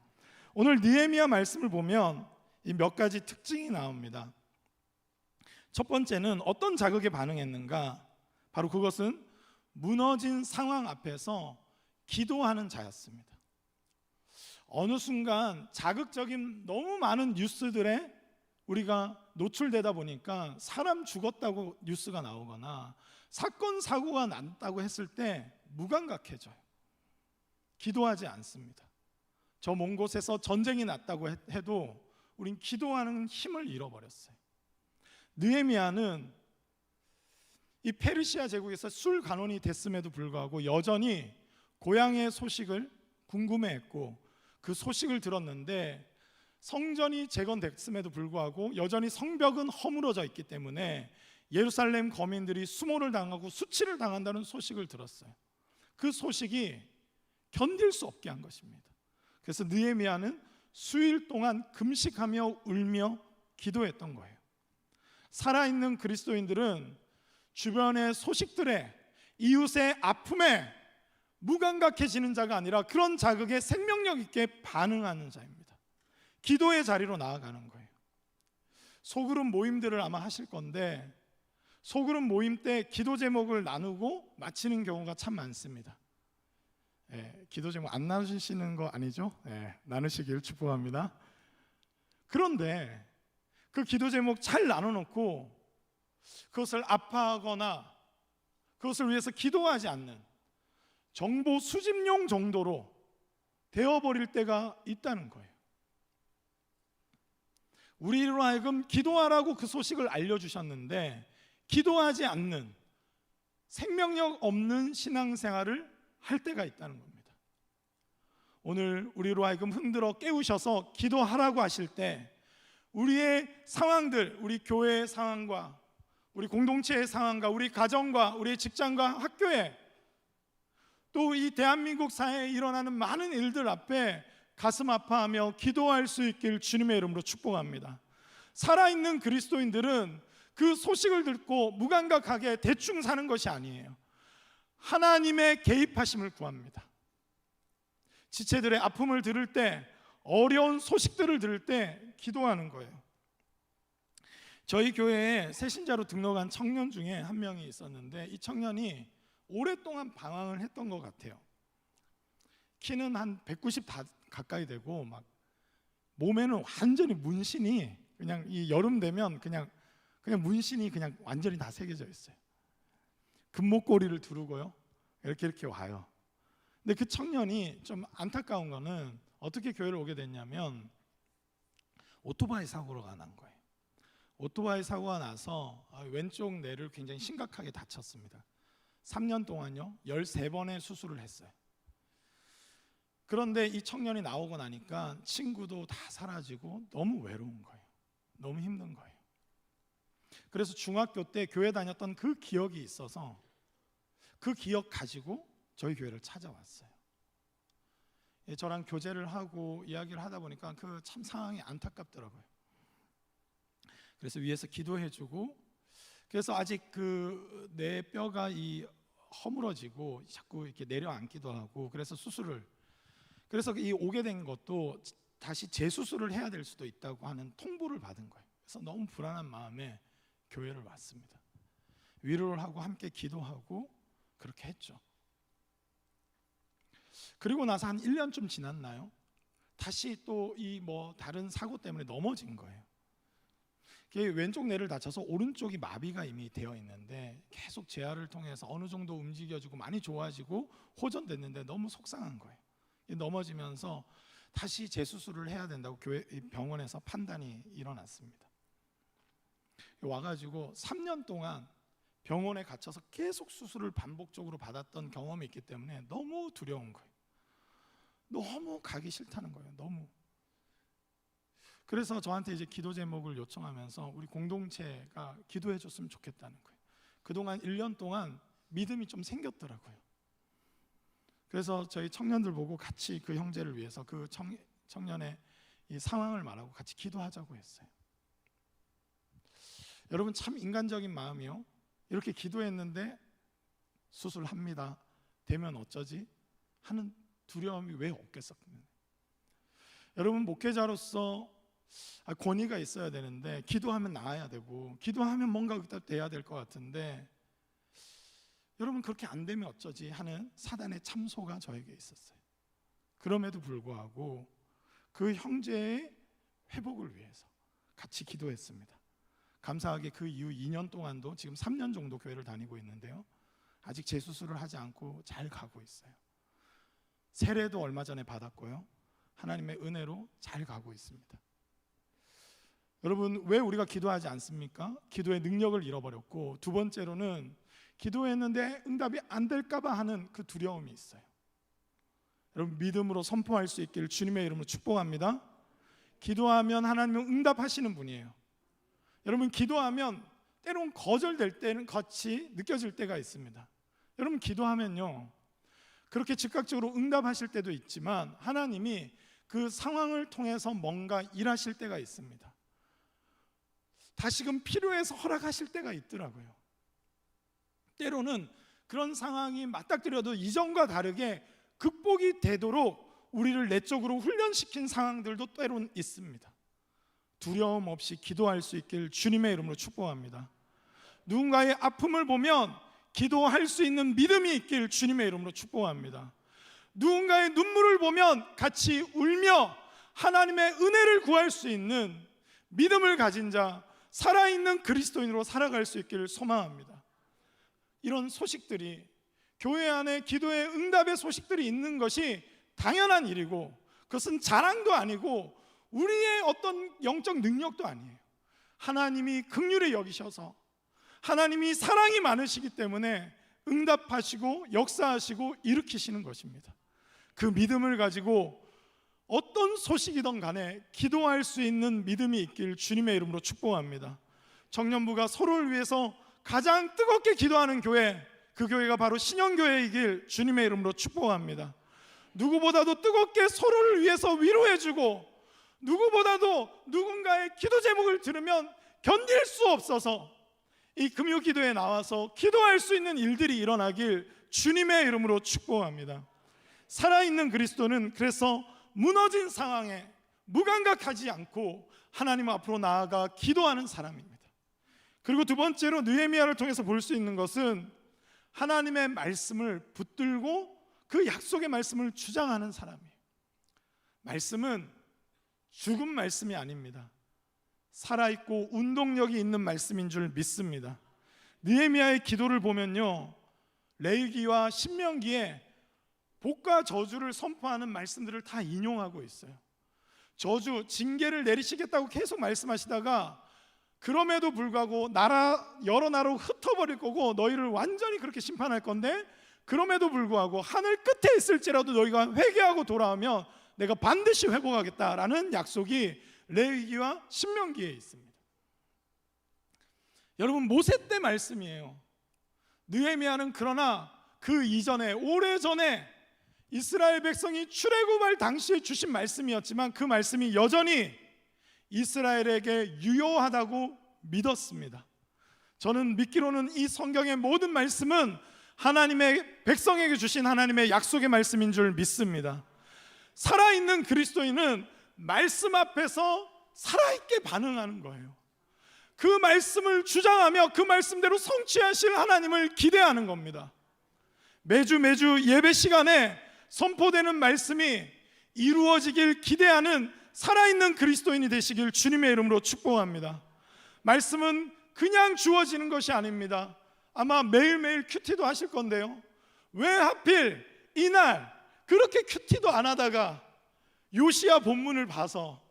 오늘 느헤미야 말씀을 보면 이 몇 가지 특징이 나옵니다. 첫 번째는 어떤 자극에 반응했는가? 바로 그것은 무너진 상황 앞에서 기도하는 자였습니다. 어느 순간 자극적인 너무 많은 뉴스들에 우리가 노출되다 보니까 사람 죽었다고 뉴스가 나오거나 사건 사고가 났다고 했을 때 무감각해져요. 기도하지 않습니다. 저 먼 곳에서 전쟁이 났다고 해도 우린 기도하는 힘을 잃어버렸어요. 느헤미야는 이 페르시아 제국에서 술 간원이 됐음에도 불구하고 여전히 고향의 소식을 궁금해했고 그 소식을 들었는데 성전이 재건됐음에도 불구하고 여전히 성벽은 허물어져 있기 때문에 예루살렘 거민들이 수모를 당하고 수치를 당한다는 소식을 들었어요. 그 소식이 견딜 수 없게 한 것입니다. 그래서 느헤미야는 수일 동안 금식하며 울며 기도했던 거예요. 살아있는 그리스도인들은 주변의 소식들에 이웃의 아픔에 무감각해지는 자가 아니라 그런 자극에 생명력 있게 반응하는 자입니다. 기도의 자리로 나아가는 거예요. 소그룹 모임들을 아마 하실 건데 소그룹 모임 때 기도 제목을 나누고 마치는 경우가 참 많습니다. 기도 제목 안 나누시는 거 아니죠? 나누시길 축복합니다. 그런데 그 기도 제목 잘 나눠놓고 그것을 아파하거나 그것을 위해서 기도하지 않는 정보 수집용 정도로 되어버릴 때가 있다는 거예요. 우리로 하여금 기도하라고 그 소식을 알려주셨는데 기도하지 않는 생명력 없는 신앙생활을 할 때가 있다는 겁니다. 오늘 우리로 하여금 흔들어 깨우셔서 기도하라고 하실 때 우리의 상황들, 우리 교회의 상황과 우리 공동체의 상황과 우리 가정과 우리 직장과 학교에 또 이 대한민국 사회에 일어나는 많은 일들 앞에 가슴 아파하며 기도할 수 있길 주님의 이름으로 축복합니다. 살아있는 그리스도인들은 그 소식을 듣고 무감각하게 대충 사는 것이 아니에요. 하나님의 개입하심을 구합니다. 지체들의 아픔을 들을 때, 어려운 소식들을 들을 때 기도하는 거예요. 저희 교회에 새신자로 등록한 청년 중에 한 명이 있었는데 이 청년이 오랫동안 방황을 했던 것 같아요. 키는 한 190 가까이 되고 막 몸에는 완전히 문신이 그냥 이 여름 되면 그냥 문신이 그냥 완전히 다 새겨져 있어요. 금목걸이를 두르고요. 이렇게 와요. 근데 그 청년이 좀 안타까운 거는 어떻게 교회를 오게 됐냐면 오토바이 사고가 난 거예요. 오토바이 사고가 나서 왼쪽 뇌를 굉장히 심각하게 다쳤습니다. 3년 동안요 13번의 수술을 했어요. 그런데 이 청년이 나오고 나니까 친구도 다 사라지고 너무 외로운 거예요. 너무 힘든 거예요. 그래서 중학교 때 교회 다녔던 그 기억이 있어서 그 기억 가지고 저희 교회를 찾아왔어요. 저랑 교제를 하고 이야기를 하다 보니까 그 참 상황이 안타깝더라고요. 그래서 위에서 기도해주고, 그래서 아직 그 내 뼈가 이 허물어지고 자꾸 이렇게 내려앉기도 하고, 그래서 수술을, 그래서 이 오게 된 것도 다시 재수술을 해야 될 수도 있다고 하는 통보를 받은 거예요. 그래서 너무 불안한 마음에 교회를 왔습니다. 위로를 하고 함께 기도하고 그렇게 했죠. 그리고 나서 한 1년쯤 지났나요? 다시 또 이 다른 사고 때문에 넘어진 거예요. 왼쪽 뇌를 다쳐서 오른쪽이 마비가 이미 되어 있는데 계속 재활을 통해서 어느 정도 움직여지고 많이 좋아지고 호전됐는데 너무 속상한 거예요. 넘어지면서 다시 재수술을 해야 된다고 병원에서 판단이 일어났습니다. 와가지고 3년 동안 병원에 갇혀서 계속 수술을 반복적으로 받았던 경험이 있기 때문에 너무 두려운 거예요. 너무 가기 싫다는 거예요. 너무. 그래서 저한테 이제 기도 제목을 요청하면서 우리 공동체가 기도해 줬으면 좋겠다는 거예요. 그동안 1년 동안 믿음이 좀 생겼더라고요. 그래서 저희 청년들 보고 같이 그 형제를 위해서 그 청년의 이 상황을 말하고 같이 기도하자고 했어요. 여러분, 참 인간적인 마음이요. 이렇게 기도했는데 수술합니다. 되면 어쩌지? 하는 두려움이 왜 없겠었겠어요? 여러분, 목회자로서 권위가 있어야 되는데 기도하면 나아야 되고 기도하면 뭔가 돼야 될 것 같은데 여러분, 그렇게 안 되면 어쩌지 하는 사단의 참소가 저에게 있었어요. 그럼에도 불구하고 그 형제의 회복을 위해서 같이 기도했습니다. 감사하게 그 이후 2년 동안도 지금 3년 정도 교회를 다니고 있는데요, 아직 재수술을 하지 않고 잘 가고 있어요. 세례도 얼마 전에 받았고요, 하나님의 은혜로 잘 가고 있습니다. 여러분, 왜 우리가 기도하지 않습니까? 기도의 능력을 잃어버렸고, 두 번째로는 기도했는데 응답이 안 될까 봐 하는 그 두려움이 있어요. 여러분, 믿음으로 선포할 수 있기를 주님의 이름으로 축복합니다. 기도하면 하나님은 응답하시는 분이에요. 여러분, 기도하면 때론 거절될 때는 같이 느껴질 때가 있습니다. 여러분, 기도하면요, 그렇게 즉각적으로 응답하실 때도 있지만 하나님이 그 상황을 통해서 뭔가 일하실 때가 있습니다. 다시금 필요해서 허락하실 때가 있더라고요. 때로는 그런 상황이 맞닥뜨려도 이전과 다르게 극복이 되도록 우리를 내적으로 훈련시킨 상황들도 때론 있습니다. 두려움 없이 기도할 수 있길 주님의 이름으로 축복합니다. 누군가의 아픔을 보면 기도할 수 있는 믿음이 있길 주님의 이름으로 축복합니다. 누군가의 눈물을 보면 같이 울며 하나님의 은혜를 구할 수 있는 믿음을 가진 자, 살아있는 그리스도인으로 살아갈 수 있기를 소망합니다. 이런 소식들이, 교회 안에 기도의 응답의 소식들이 있는 것이 당연한 일이고, 그것은 자랑도 아니고 우리의 어떤 영적 능력도 아니에요. 하나님이 긍휼히 여기셔서, 하나님이 사랑이 많으시기 때문에 응답하시고 역사하시고 일으키시는 것입니다. 그 믿음을 가지고 어떤 소식이든 간에 기도할 수 있는 믿음이 있길 주님의 이름으로 축복합니다. 청년부가 서로를 위해서 가장 뜨겁게 기도하는 교회, 그 교회가 바로 신영교회이길 주님의 이름으로 축복합니다. 누구보다도 뜨겁게 서로를 위해서 위로해주고, 누구보다도 누군가의 기도 제목을 들으면 견딜 수 없어서 이 금요 기도에 나와서 기도할 수 있는 일들이 일어나길 주님의 이름으로 축복합니다. 살아있는 그리스도는 그래서 무너진 상황에 무감각하지 않고 하나님 앞으로 나아가 기도하는 사람입니다. 그리고 두 번째로 느헤미야를 통해서 볼 수 있는 것은 하나님의 말씀을 붙들고 그 약속의 말씀을 주장하는 사람이에요. 말씀은 죽은 말씀이 아닙니다. 살아있고 운동력이 있는 말씀인 줄 믿습니다. 느헤미야의 기도를 보면요, 레위기와 신명기에 복과 저주를 선포하는 말씀들을 다 인용하고 있어요. 저주, 징계를 내리시겠다고 계속 말씀하시다가 그럼에도 불구하고 여러 나라로 흩어버릴 거고 너희를 완전히 그렇게 심판할 건데, 그럼에도 불구하고 하늘 끝에 있을지라도 너희가 회개하고 돌아오면 내가 반드시 회복하겠다라는 약속이 레위기와 신명기에 있습니다. 여러분, 모세 때 말씀이에요. 느헤미야는 그러나 그 이전에, 오래전에 이스라엘 백성이 출애굽할 당시에 주신 말씀이었지만 그 말씀이 여전히 이스라엘에게 유효하다고 믿었습니다. 저는 믿기로는 이 성경의 모든 말씀은 하나님의 백성에게 주신 하나님의 약속의 말씀인 줄 믿습니다. 살아있는 그리스도인은 말씀 앞에서 살아있게 반응하는 거예요. 그 말씀을 주장하며 그 말씀대로 성취하실 하나님을 기대하는 겁니다. 매주 예배 시간에 선포되는 말씀이 이루어지길 기대하는 살아있는 그리스도인이 되시길 주님의 이름으로 축복합니다. 말씀은 그냥 주어지는 것이 아닙니다. 아마 매일매일 큐티도 하실 건데요, 왜 하필 이날 그렇게 큐티도 안 하다가 요시야 본문을 봐서,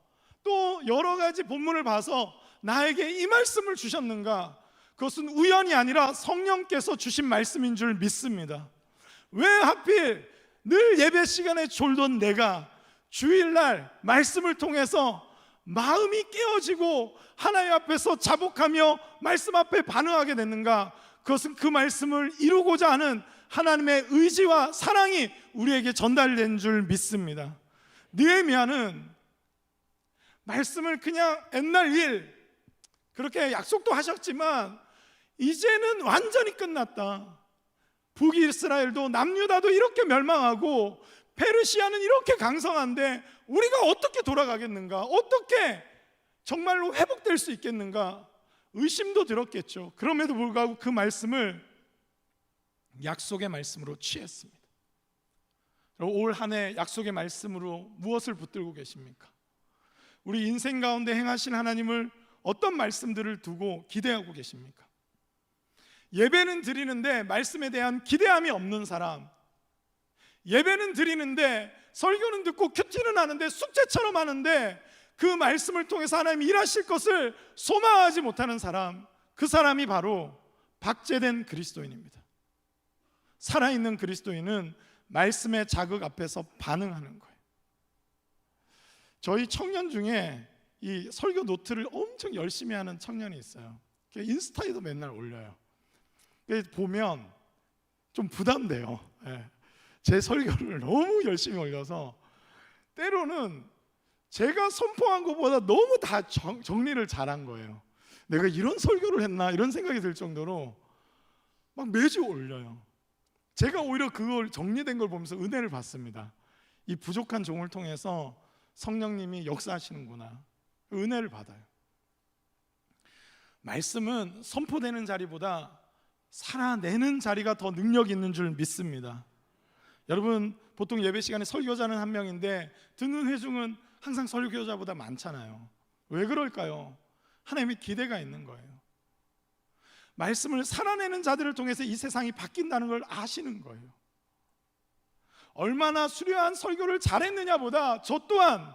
또 여러 가지 본문을 봐서 나에게 이 말씀을 주셨는가? 그것은 우연이 아니라 성령께서 주신 말씀인 줄 믿습니다. 왜 하필 늘 예배 시간에 졸던 내가 주일날 말씀을 통해서 마음이 깨어지고 하나님 앞에서 자복하며 말씀 앞에 반응하게 됐는가? 그것은 그 말씀을 이루고자 하는 하나님의 의지와 사랑이 우리에게 전달된 줄 믿습니다. 느헤미야는 말씀을 그냥 옛날 일 그렇게 약속도 하셨지만 이제는 완전히 끝났다. 북이스라엘도 남유다도 이렇게 멸망하고 페르시아는 이렇게 강성한데 우리가 어떻게 돌아가겠는가? 어떻게 정말로 회복될 수 있겠는가? 의심도 들었겠죠. 그럼에도 불구하고 그 말씀을 약속의 말씀으로 취했습니다. 올 한 해 약속의 말씀으로 무엇을 붙들고 계십니까? 우리 인생 가운데 행하신 하나님을 어떤 말씀들을 두고 기대하고 계십니까? 예배는 드리는데 말씀에 대한 기대함이 없는 사람, 예배는 드리는데 설교는 듣고 큐티는 하는데 숙제처럼 하는데 그 말씀을 통해서 하나님 일하실 것을 소망하지 못하는 사람, 그 사람이 바로 박제된 그리스도인입니다. 살아있는 그리스도인은 말씀의 자극 앞에서 반응하는 거예요. 저희 청년 중에 이 설교 노트를 엄청 열심히 하는 청년이 있어요. 인스타에도 맨날 올려요. 보면 좀 부담돼요. 제 설교를 너무 열심히 올려서 때로는 제가 선포한 것보다 너무 다 정리를 잘한 거예요. 내가 이런 설교를 했나 이런 생각이 들 정도로 막 매주 올려요. 제가 오히려 그걸 정리된 걸 보면서 은혜를 받습니다. 이 부족한 종을 통해서 성령님이 역사하시는구나, 은혜를 받아요. 말씀은 선포되는 자리보다 살아내는 자리가 더 능력 있는 줄 믿습니다. 여러분, 보통 예배 시간에 설교자는 한 명인데 듣는 회중은 항상 설교자보다 많잖아요. 왜 그럴까요? 하나님의 기대가 있는 거예요. 말씀을 살아내는 자들을 통해서 이 세상이 바뀐다는 걸 아시는 거예요. 얼마나 수려한 설교를 잘했느냐보다 저 또한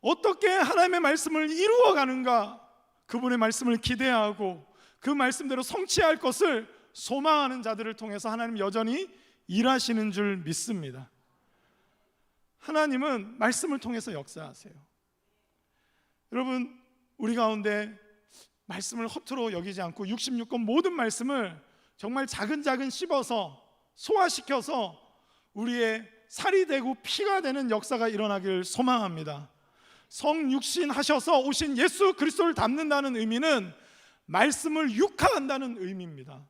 어떻게 하나님의 말씀을 이루어가는가, 그분의 말씀을 기대하고 그 말씀대로 성취할 것을 소망하는 자들을 통해서 하나님 여전히 일하시는 줄 믿습니다. 하나님은 말씀을 통해서 역사하세요. 여러분, 우리 가운데 말씀을 허투루 여기지 않고 66권 모든 말씀을 정말 자근자근 씹어서 소화시켜서 우리의 살이 되고 피가 되는 역사가 일어나길 소망합니다. 성육신 하셔서 오신 예수 그리스도를 담는다는 의미는 말씀을 육화한다는 의미입니다.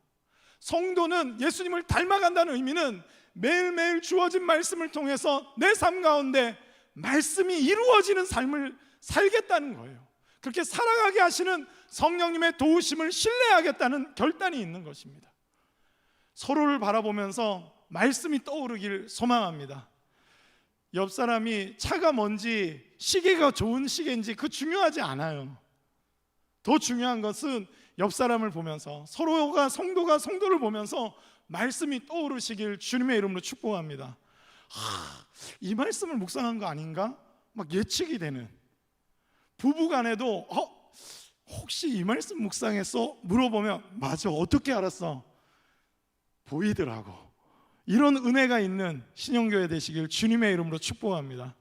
성도는 예수님을 닮아간다는 의미는 매일매일 주어진 말씀을 통해서 내 삶 가운데 말씀이 이루어지는 삶을 살겠다는 거예요. 그렇게 살아가게 하시는 성령님의 도우심을 신뢰하겠다는 결단이 있는 것입니다. 서로를 바라보면서 말씀이 떠오르길 소망합니다. 옆 사람이 차가 뭔지, 시계가 좋은 시계인지 그 중요하지 않아요. 더 중요한 것은 옆 사람을 보면서, 서로가 성도가 성도를 보면서 말씀이 떠오르시길 주님의 이름으로 축복합니다. 이 말씀을 묵상한 거 아닌가? 막 예측이 되는, 부부간에도 혹시 이 말씀 묵상했어? 물어보면 맞아, 어떻게 알았어? 보이더라고. 이런 은혜가 있는 신영교회 되시길 주님의 이름으로 축복합니다.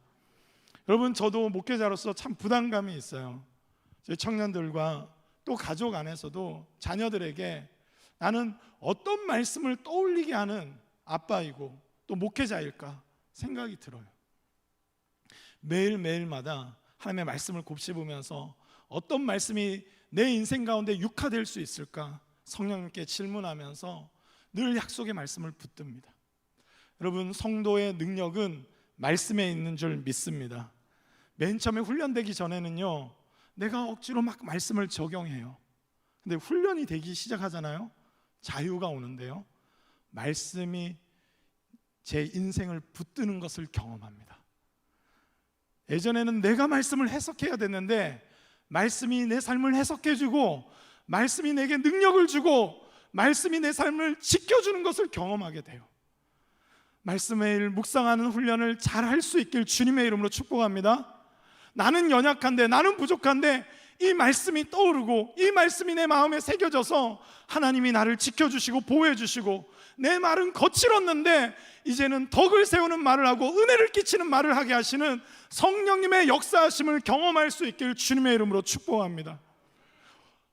여러분, 저도 목회자로서 참 부담감이 있어요. 저희 청년들과 또 가족 안에서도 자녀들에게 나는 어떤 말씀을 떠올리게 하는 아빠이고 또 목회자일까 생각이 들어요. 매일매일마다 하나님의 말씀을 곱씹으면서 어떤 말씀이 내 인생 가운데 육화될 수 있을까 성령님께 질문하면서 늘 약속의 말씀을 붙듭니다. 여러분, 성도의 능력은 말씀에 있는 줄 믿습니다. 맨 처음에 훈련되기 전에는요, 내가 억지로 막 말씀을 적용해요. 근데 훈련이 되기 시작하잖아요. 자유가 오는데요, 말씀이 제 인생을 붙드는 것을 경험합니다. 예전에는 내가 말씀을 해석해야 됐는데 말씀이 내 삶을 해석해주고 말씀이 내게 능력을 주고 말씀이 내 삶을 지켜주는 것을 경험하게 돼요. 말씀의 묵상하는 훈련을 잘 할 수 있길 주님의 이름으로 축복합니다. 나는 연약한데, 나는 부족한데 이 말씀이 떠오르고 이 말씀이 내 마음에 새겨져서 하나님이 나를 지켜주시고 보호해주시고, 내 말은 거칠었는데 이제는 덕을 세우는 말을 하고 은혜를 끼치는 말을 하게 하시는 성령님의 역사하심을 경험할 수 있길 주님의 이름으로 축복합니다.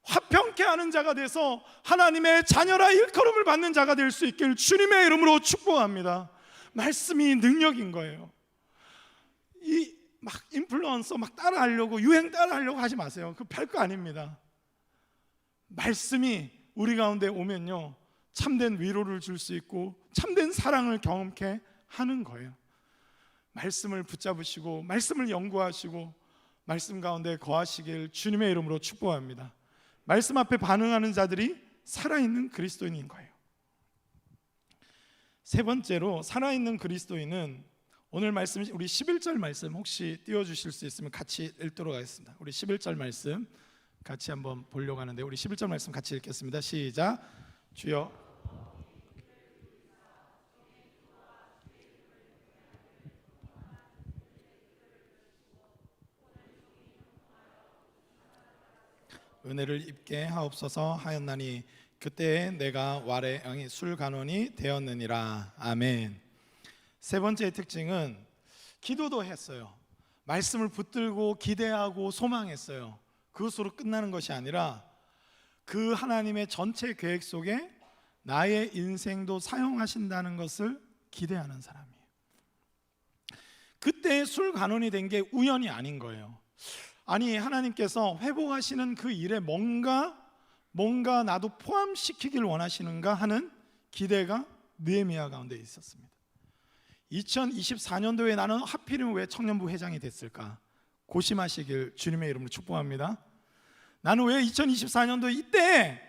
화평케 하는 자가 돼서 하나님의 자녀라 일컬음을 받는 자가 될 수 있길 주님의 이름으로 축복합니다. 말씀이 능력인 거예요. 이 막 인플루언서 막 따라하려고, 유행 따라하려고 하지 마세요. 그 별거 아닙니다. 말씀이 우리 가운데 오면요, 참된 위로를 줄 수 있고 참된 사랑을 경험케 하는 거예요. 말씀을 붙잡으시고 말씀을 연구하시고 말씀 가운데 거하시길 주님의 이름으로 축복합니다. 말씀 앞에 반응하는 자들이 살아있는 그리스도인인 거예요. 세 번째로, 살아있는 그리스도인은 오늘 말씀 우리 11절 말씀 혹시 띄워주실 수 있으면 같이 읽도록 하겠습니다. 우리 11절 말씀 같이 한번 보려고 하는데 우리 11절 말씀 같이 읽겠습니다. 시작. 주여 은혜를 입게 하옵소서 하였나니 그때에 내가 왈의 영이 술간원이 되었느니라. 아멘. 세 번째 특징은 기도도 했어요. 말씀을 붙들고 기대하고 소망했어요. 그것으로 끝나는 것이 아니라 그 하나님의 전체 계획 속에 나의 인생도 사용하신다는 것을 기대하는 사람이에요. 그때 술간원이 된 게 우연이 아닌 거예요. 아니 하나님께서 회복하시는 그 일에 뭔가 나도 포함시키길 원하시는가 하는 기대가 느헤미야 가운데 있었습니다. 2024년도에 나는 하필이면 왜 청년부 회장이 됐을까? 고심하시길 주님의 이름으로 축복합니다. 나는 왜 2024년도 이때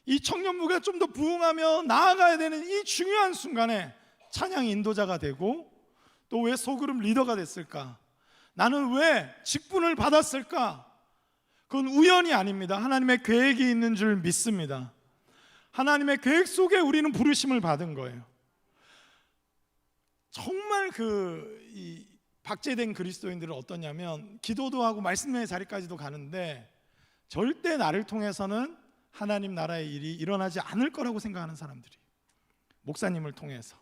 이 청년부가 좀 더 부흥하며 나아가야 되는 이 중요한 순간에 찬양 인도자가 되고 또 왜 소그룹 리더가 됐을까? 나는 왜 직분을 받았을까? 그건 우연이 아닙니다. 하나님의 계획이 있는 줄 믿습니다. 하나님의 계획 속에 우리는 부르심을 받은 거예요. 정말 이 박제된 그리스도인들은 어떠냐면 기도도 하고 말씀의 자리까지도 가는데 절대 나를 통해서는 하나님 나라의 일이 일어나지 않을 거라고 생각하는 사람들이, 목사님을 통해서,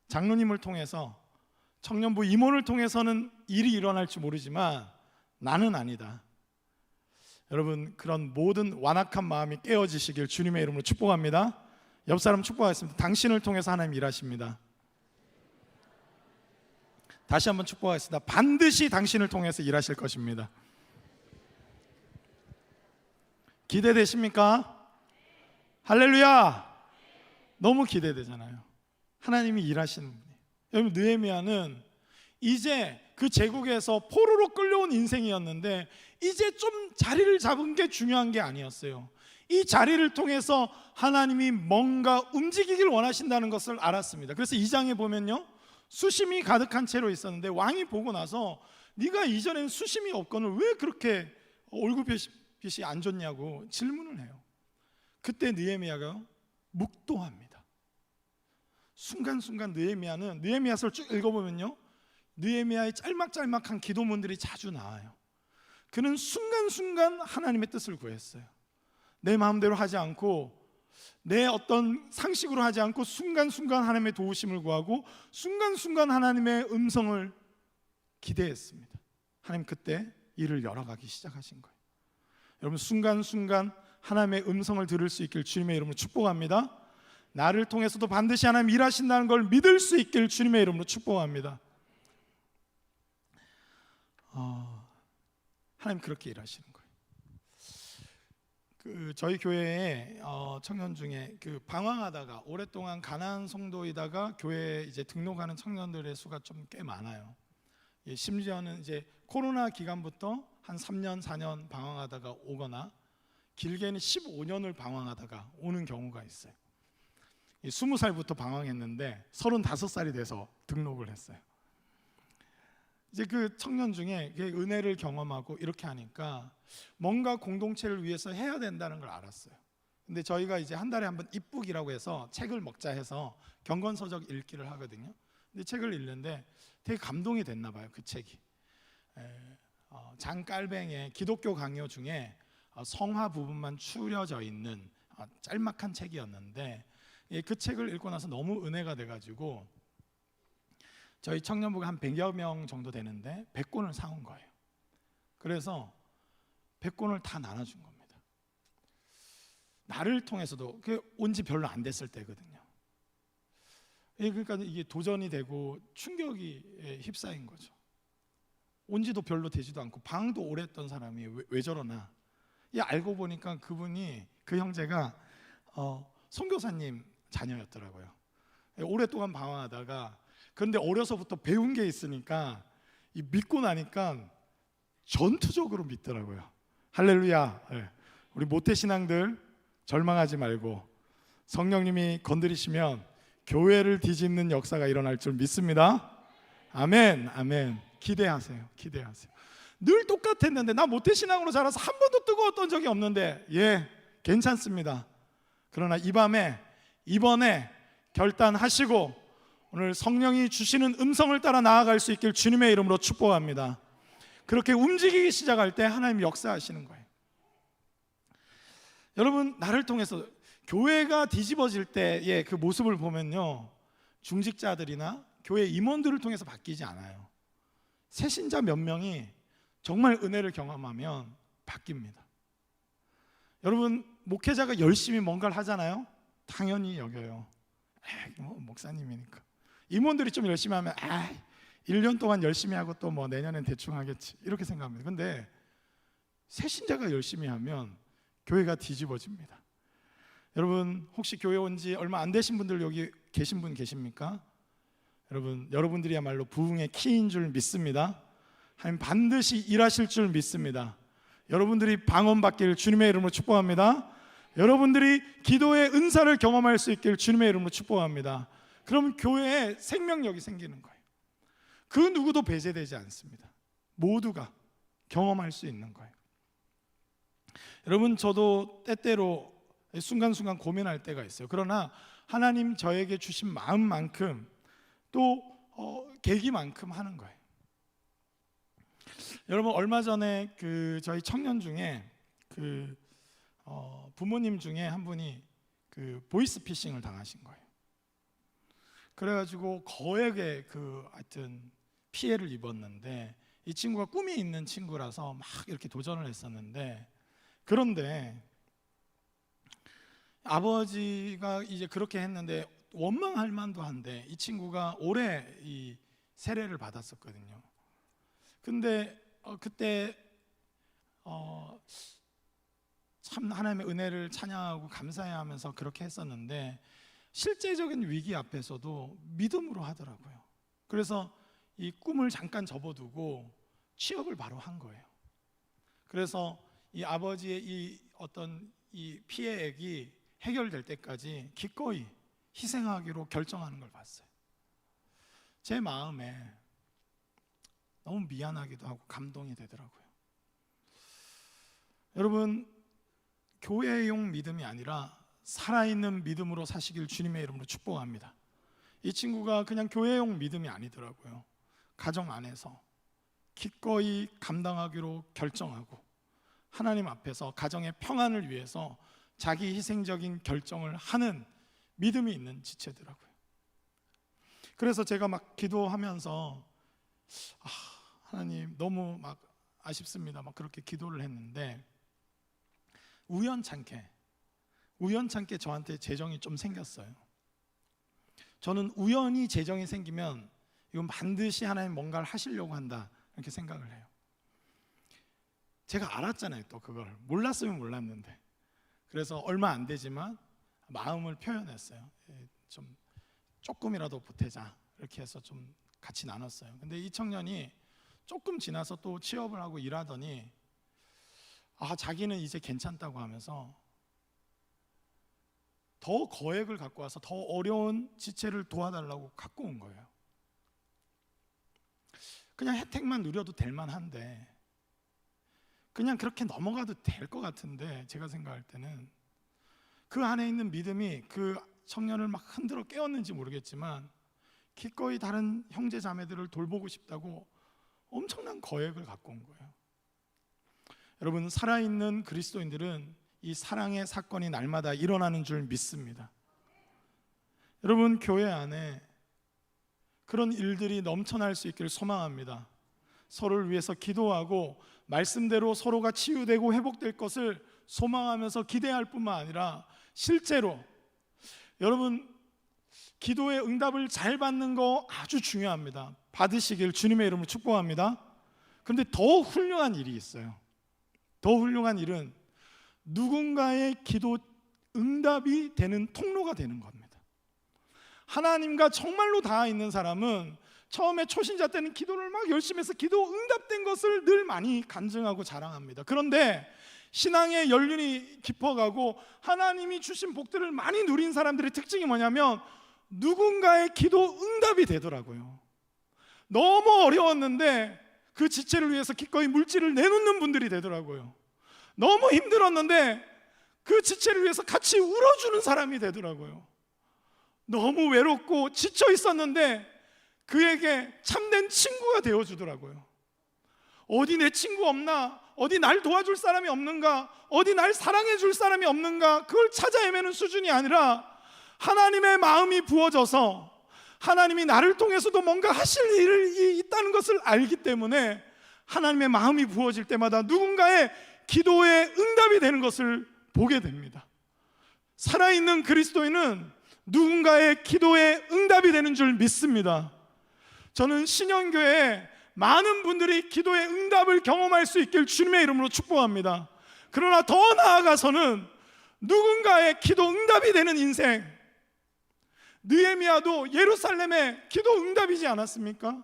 장로님을 통해서, 청년부 임원을 통해서는 일이 일어날지 모르지만 나는 아니다. 여러분, 그런 모든 완악한 마음이 깨어지시길 주님의 이름으로 축복합니다. 옆 사람 축복하겠습니다. 당신을 통해서 하나님 일하십니다. 다시 한번 축복하겠습니다. 반드시 당신을 통해서 일하실 것입니다. 기대되십니까? 할렐루야! 너무 기대되잖아요. 하나님이 일하시는 분이. 여러분, 느헤미야는 이제 그 제국에서 포로로 끌려온 인생이었는데 이제 좀 자리를 잡은 게 중요한 게 아니었어요. 이 자리를 통해서 하나님이 뭔가 움직이길 원하신다는 것을 알았습니다. 그래서 2장에 보면요, 수심이 가득한 채로 있었는데 왕이 보고 나서 네가 이전에는 수심이 없거늘 왜 그렇게 얼굴빛이 안 좋냐고 질문을 해요. 그때 느헤미야가 묵도합니다. 순간순간 느헤미야서를 쭉 읽어보면요, 느헤미야의 짤막짤막한 기도문들이 자주 나와요. 그는 순간순간 하나님의 뜻을 구했어요. 내 마음대로 하지 않고 내 어떤 상식으로 하지 않고 순간순간 하나님의 도우심을 구하고 순간순간 하나님의 음성을 기대했습니다. 하나님 그때 일을 열어가기 시작하신 거예요. 여러분, 순간순간 하나님의 음성을 들을 수 있길 주님의 이름으로 축복합니다. 나를 통해서도 반드시 하나님 일하신다는 걸 믿을 수 있길 주님의 이름으로 축복합니다. 하나님 그렇게 일하시는 거예요. 저희 교회에 청년 중에 방황하다가 오랫동안 가나안 성도이다가 교회에 이제 등록하는 청년들의 수가 좀 꽤 많아요. 심지어는 이제 코로나 기간부터 한 3년, 4년 방황하다가 오거나 길게는 15년을 방황하다가 오는 경우가 있어요. 20살부터 방황했는데 35살이 돼서 등록을 했어요. 이제 그 청년 중에 은혜를 경험하고 이렇게 하니까 뭔가 공동체를 위해서 해야 된다는 걸 알았어요. 근데 저희가 이제 한 달에 한 번 입북이라고 해서 책을 먹자 해서 경건서적 읽기를 하거든요. 근데 책을 읽는데 되게 감동이 됐나 봐요. 그 책이 장깔뱅의 기독교 강요 중에 성화 부분만 추려져 있는 짤막한 책이었는데 그 책을 읽고 나서 너무 은혜가 돼가지고 저희 청년부가 한 100여 명 정도 되는데 100권을 사온 거예요. 그래서 100권을 다 나눠준 겁니다. 나를 통해서도 온 지 별로 안 됐을 때거든요. 그러니까 이게 도전이 되고 충격이 휩싸인 거죠. 온 지도 별로 되지도 않고 방도 오래 했던 사람이 왜 저러나. 알고 보니까 그 형제가 선교사님 자녀였더라고요. 오랫동안 방황하다가 그런데 어려서부터 배운 게 있으니까 믿고 나니까 전투적으로 믿더라고요. 할렐루야. 우리 모태신앙들 절망하지 말고 성령님이 건드리시면 교회를 뒤집는 역사가 일어날 줄 믿습니다. 아멘, 아멘. 기대하세요, 기대하세요. 늘 똑같았는데, 나 모태신앙으로 자라서 한 번도 뜨거웠던 적이 없는데, 예, 괜찮습니다. 그러나 이번에 결단하시고 오늘 성령이 주시는 음성을 따라 나아갈 수 있길 주님의 이름으로 축복합니다. 그렇게 움직이기 시작할 때 하나님 역사하시는 거예요. 여러분, 나를 통해서 교회가 뒤집어질 때의 그 모습을 보면요, 중직자들이나 교회 임원들을 통해서 바뀌지 않아요. 새신자 몇 명이 정말 은혜를 경험하면 바뀝니다. 여러분, 목회자가 열심히 뭔가를 하잖아요. 당연히 여겨요. 목사님이니까. 임원들이 좀 열심히 하면 1년 동안 열심히 하고 또 뭐 내년엔 대충 하겠지, 이렇게 생각합니다. 근데 새신자가 열심히 하면 교회가 뒤집어집니다. 여러분, 혹시 교회 온 지 얼마 안 되신 분들 여기 계신 분 계십니까? 여러분들이야말로 부흥의 키인 줄 믿습니다. 하나님 반드시 일하실 줄 믿습니다. 여러분들이 방언받기를 주님의 이름으로 축복합니다. 여러분들이 기도의 은사를 경험할 수 있기를 주님의 이름으로 축복합니다. 그럼 교회에 생명력이 생기는 거예요. 그 누구도 배제되지 않습니다. 모두가 경험할 수 있는 거예요. 여러분, 저도 때때로 순간순간 고민할 때가 있어요. 그러나 하나님 저에게 주신 마음만큼 또 계기만큼 하는 거예요. 여러분, 얼마 전에 저희 청년 중에 부모님 중에 한 분이 보이스피싱을 당하신 거예요. 그래가지고 거액의 하여튼 피해를 입었는데, 이 친구가 꿈이 있는 친구라서 막 이렇게 도전을 했었는데, 그런데 아버지가 이제 그렇게 했는데 원망할 만도 한데, 이 친구가 올해 이 세례를 받았었거든요. 근데 그때 참 하나님의 은혜를 찬양하고 감사해야 하면서 그렇게 했었는데, 실제적인 위기 앞에서도 믿음으로 하더라고요. 그래서 이 꿈을 잠깐 접어두고 취업을 바로 한 거예요. 그래서 이 아버지의 이 어떤 이 피해액이 해결될 때까지 기꺼이 희생하기로 결정하는 걸 봤어요. 제 마음에 너무 미안하기도 하고 감동이 되더라고요. 여러분, 교회용 믿음이 아니라 살아있는 믿음으로 사시길 주님의 이름으로 축복합니다. 이 친구가 그냥 교회용 믿음이 아니더라고요. 가정 안에서 기꺼이 감당하기로 결정하고 하나님 앞에서 가정의 평안을 위해서 자기 희생적인 결정을 하는 믿음이 있는 지체더라고요. 그래서 제가 막 기도하면서 하나님 너무 막 아쉽습니다, 막 그렇게 기도를 했는데, 우연찮게 저한테 재정이 좀 생겼어요. 저는 우연히 재정이 생기면 이건 반드시 하나님 뭔가를 하시려고 한다, 이렇게 생각을 해요. 제가 알았잖아요. 또 그걸 몰랐으면 몰랐는데, 그래서 얼마 안 되지만 마음을 표현했어요. 좀 조금이라도 보태자, 이렇게 해서 좀 같이 나눴어요. 근데 이 청년이 조금 지나서 또 취업을 하고 일하더니 자기는 이제 괜찮다고 하면서 더 거액을 갖고 와서 더 어려운 지체를 도와달라고 갖고 온 거예요. 그냥 혜택만 누려도 될 만한데, 그냥 그렇게 넘어가도 될 것 같은데, 제가 생각할 때는 그 안에 있는 믿음이 그 청년을 막 흔들어 깨웠는지 모르겠지만 기꺼이 다른 형제 자매들을 돌보고 싶다고 엄청난 거액을 갖고 온 거예요. 여러분, 살아있는 그리스도인들은 이 사랑의 사건이 날마다 일어나는 줄 믿습니다. 여러분, 교회 안에 그런 일들이 넘쳐날 수 있기를 소망합니다. 서로를 위해서 기도하고 말씀대로 서로가 치유되고 회복될 것을 소망하면서 기대할 뿐만 아니라, 실제로 여러분, 기도의 응답을 잘 받는 거 아주 중요합니다. 받으시길 주님의 이름으로 축복합니다. 그런데 더 훌륭한 일이 있어요. 더 훌륭한 일은 누군가의 기도 응답이 되는 통로가 되는 겁니다. 하나님과 정말로 닿아 있는 사람은 처음에 초신자 때는 기도를 막 열심히 해서 기도 응답된 것을 늘 많이 간증하고 자랑합니다. 그런데 신앙의 연륜이 깊어가고 하나님이 주신 복들을 많이 누린 사람들의 특징이 뭐냐면, 누군가의 기도 응답이 되더라고요. 너무 어려웠는데 그 지체를 위해서 기꺼이 물질을 내놓는 분들이 되더라고요. 너무 힘들었는데 그 지체를 위해서 같이 울어주는 사람이 되더라고요. 너무 외롭고 지쳐 있었는데 그에게 참된 친구가 되어주더라고요. 어디 내 친구 없나? 어디 날 도와줄 사람이 없는가? 어디 날 사랑해 줄 사람이 없는가? 그걸 찾아 헤매는 수준이 아니라 하나님의 마음이 부어져서 하나님이 나를 통해서도 뭔가 하실 일이 있다는 것을 알기 때문에 하나님의 마음이 부어질 때마다 누군가의 기도에 응답이 되는 것을 보게 됩니다. 살아있는 그리스도인은 누군가의 기도에 응답이 되는 줄 믿습니다. 저는 신영교회에 많은 분들이 기도의 응답을 경험할 수 있길 주님의 이름으로 축복합니다. 그러나 더 나아가서는 누군가의 기도 응답이 되는 인생, 느헤미야도 예루살렘의 기도 응답이지 않았습니까?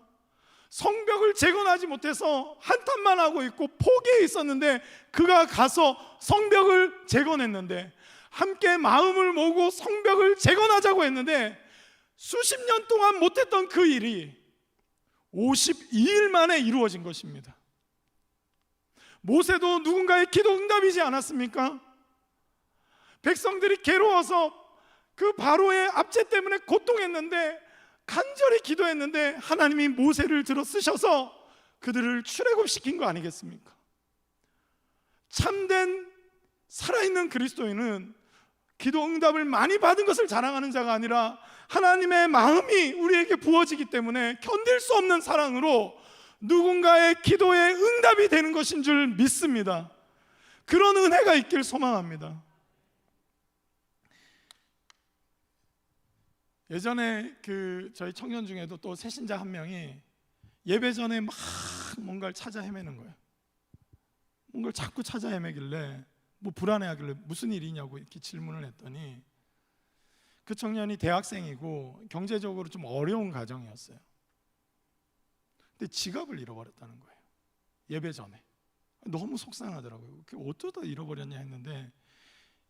성벽을 재건하지 못해서 한탄만 하고 있고 포기해 있었는데 그가 가서 성벽을 재건했는데, 함께 마음을 모으고 성벽을 재건하자고 했는데 수십 년 동안 못했던 그 일이 52일 만에 이루어진 것입니다. 모세도 누군가의 기도 응답이지 않았습니까? 백성들이 괴로워서 그 바로의 압제 때문에 고통했는데 간절히 기도했는데 하나님이 모세를 들어 쓰셔서 그들을 출애굽시킨 거 아니겠습니까? 참된 살아있는 그리스도인은 기도 응답을 많이 받은 것을 자랑하는 자가 아니라 하나님의 마음이 우리에게 부어지기 때문에 견딜 수 없는 사랑으로 누군가의 기도에 응답이 되는 것인 줄 믿습니다. 그런 은혜가 있길 소망합니다. 예전에 저희 청년 중에도 또 새신자 한 명이 예배 전에 막 뭔가를 찾아 헤매는 거예요. 뭔가를 자꾸 찾아 헤매길래 뭐 불안해하길래 무슨 일이냐고 이렇게 질문을 했더니 그 청년이 대학생이고 경제적으로 좀 어려운 가정이었어요. 근데 지갑을 잃어버렸다는 거예요. 예배 전에. 너무 속상하더라고요. 어쩌다 잃어버렸냐 했는데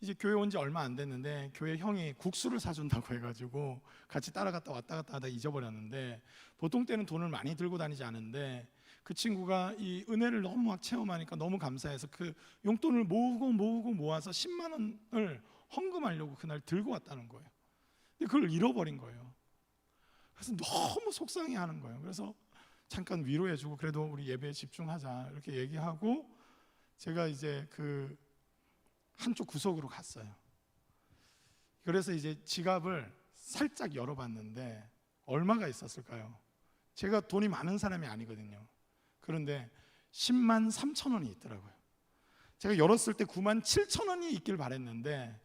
이제 교회 온 지 얼마 안 됐는데 교회 형이 국수를 사준다고 해가지고 같이 따라갔다 왔다 갔다 하다 잊어버렸는데, 보통 때는 돈을 많이 들고 다니지 않은데 그 친구가 이 은혜를 너무 막 체험하니까 너무 감사해서 그 용돈을 모아서 10만 원을 헌금하려고 그날 들고 왔다는 거예요. 근데 그걸 잃어버린 거예요. 그래서 너무 속상해하는 거예요. 그래서 잠깐 위로해주고 그래도 우리 예배에 집중하자 이렇게 얘기하고 제가 이제 그 한쪽 구석으로 갔어요. 그래서 이제 지갑을 살짝 열어봤는데 얼마가 있었을까요? 제가 돈이 많은 사람이 아니거든요. 그런데 10만 3천 원이 있더라고요. 제가 열었을 때 9만 7천 원이 있길 바랬는데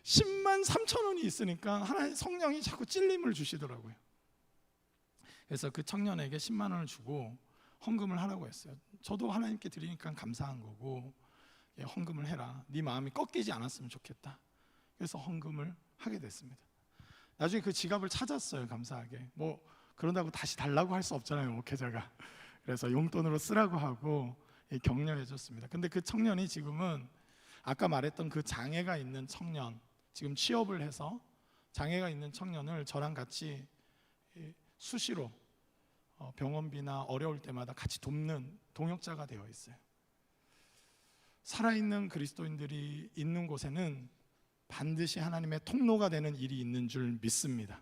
10만 3천 원이 있으니까 하나님 성령이 자꾸 찔림을 주시더라고요. 그래서 그 청년에게 10만 원을 주고 헌금을 하라고 했어요. 저도 하나님께 드리니까 감사한 거고, 헌금을 해라. 네 마음이 꺾이지 않았으면 좋겠다. 그래서 헌금을 하게 됐습니다. 나중에 그 지갑을 찾았어요. 감사하게. 뭐 그런다고 다시 달라고 할 수 없잖아요, 목회자가. 그래서 용돈으로 쓰라고 하고 격려해 줬습니다. 근데 그 청년이 지금은 아까 말했던 그 장애가 있는 청년, 지금 취업을 해서 장애가 있는 청년을 저랑 같이 수시로 병원비나 어려울 때마다 같이 돕는 동역자가 되어 있어요. 살아있는 그리스도인들이 있는 곳에는 반드시 하나님의 통로가 되는 일이 있는 줄 믿습니다.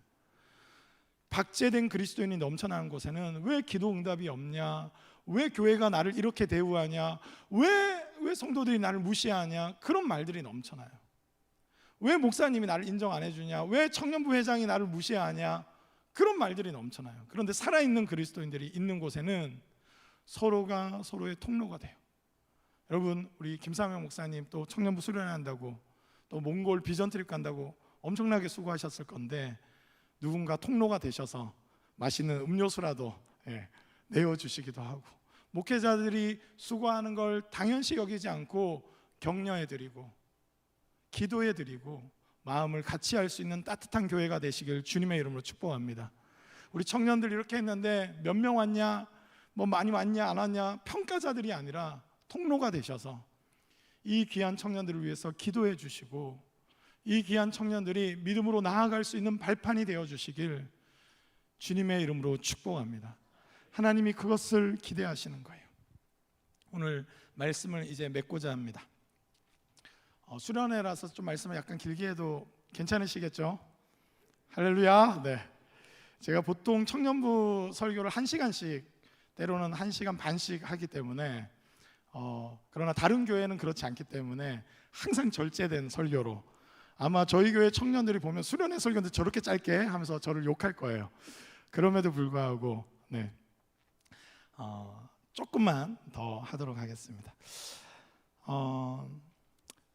박제된 그리스도인이 넘쳐나는 곳에는 왜 기도 응답이 없냐, 왜 교회가 나를 이렇게 대우하냐, 왜 성도들이 나를 무시하냐, 그런 말들이 넘쳐나요. 왜 목사님이 나를 인정 안 해주냐, 왜 청년부 회장이 나를 무시하냐, 그런 말들이 넘쳐나요. 그런데 살아있는 그리스도인들이 있는 곳에는 서로가 서로의 통로가 돼요. 여러분, 우리 김상영 목사님 또 청년부 수련한다고 또 몽골 비전 트립 간다고 엄청나게 수고하셨을 건데 누군가 통로가 되셔서 맛있는 음료수라도 내어주시기도 하고, 목회자들이 수고하는 걸 당연시 여기지 않고 격려해드리고 기도해드리고 마음을 같이 할 수 있는 따뜻한 교회가 되시길 주님의 이름으로 축복합니다. 우리 청년들 이렇게 했는데 몇 명 왔냐, 뭐 많이 왔냐 안 왔냐 평가자들이 아니라 통로가 되셔서 이 귀한 청년들을 위해서 기도해 주시고 이 귀한 청년들이 믿음으로 나아갈 수 있는 발판이 되어 주시길 주님의 이름으로 축복합니다. 하나님이 그것을 기대하시는 거예요. 오늘 말씀을 이제 맺고자 합니다. 수련회라서 좀 말씀을 약간 길게 해도 괜찮으시겠죠? 할렐루야. 네. 제가 보통 청년부 설교를 1시간씩, 때로는 1시간 반씩 하기 때문에 그러나 다른 교회는 그렇지 않기 때문에 항상 절제된 설교로, 아마 저희 교회 청년들이 보면 수련회 설교인데 저렇게 짧게 하면서 저를 욕할 거예요. 그럼에도 불구하고 네, 조금만 더 하도록 하겠습니다.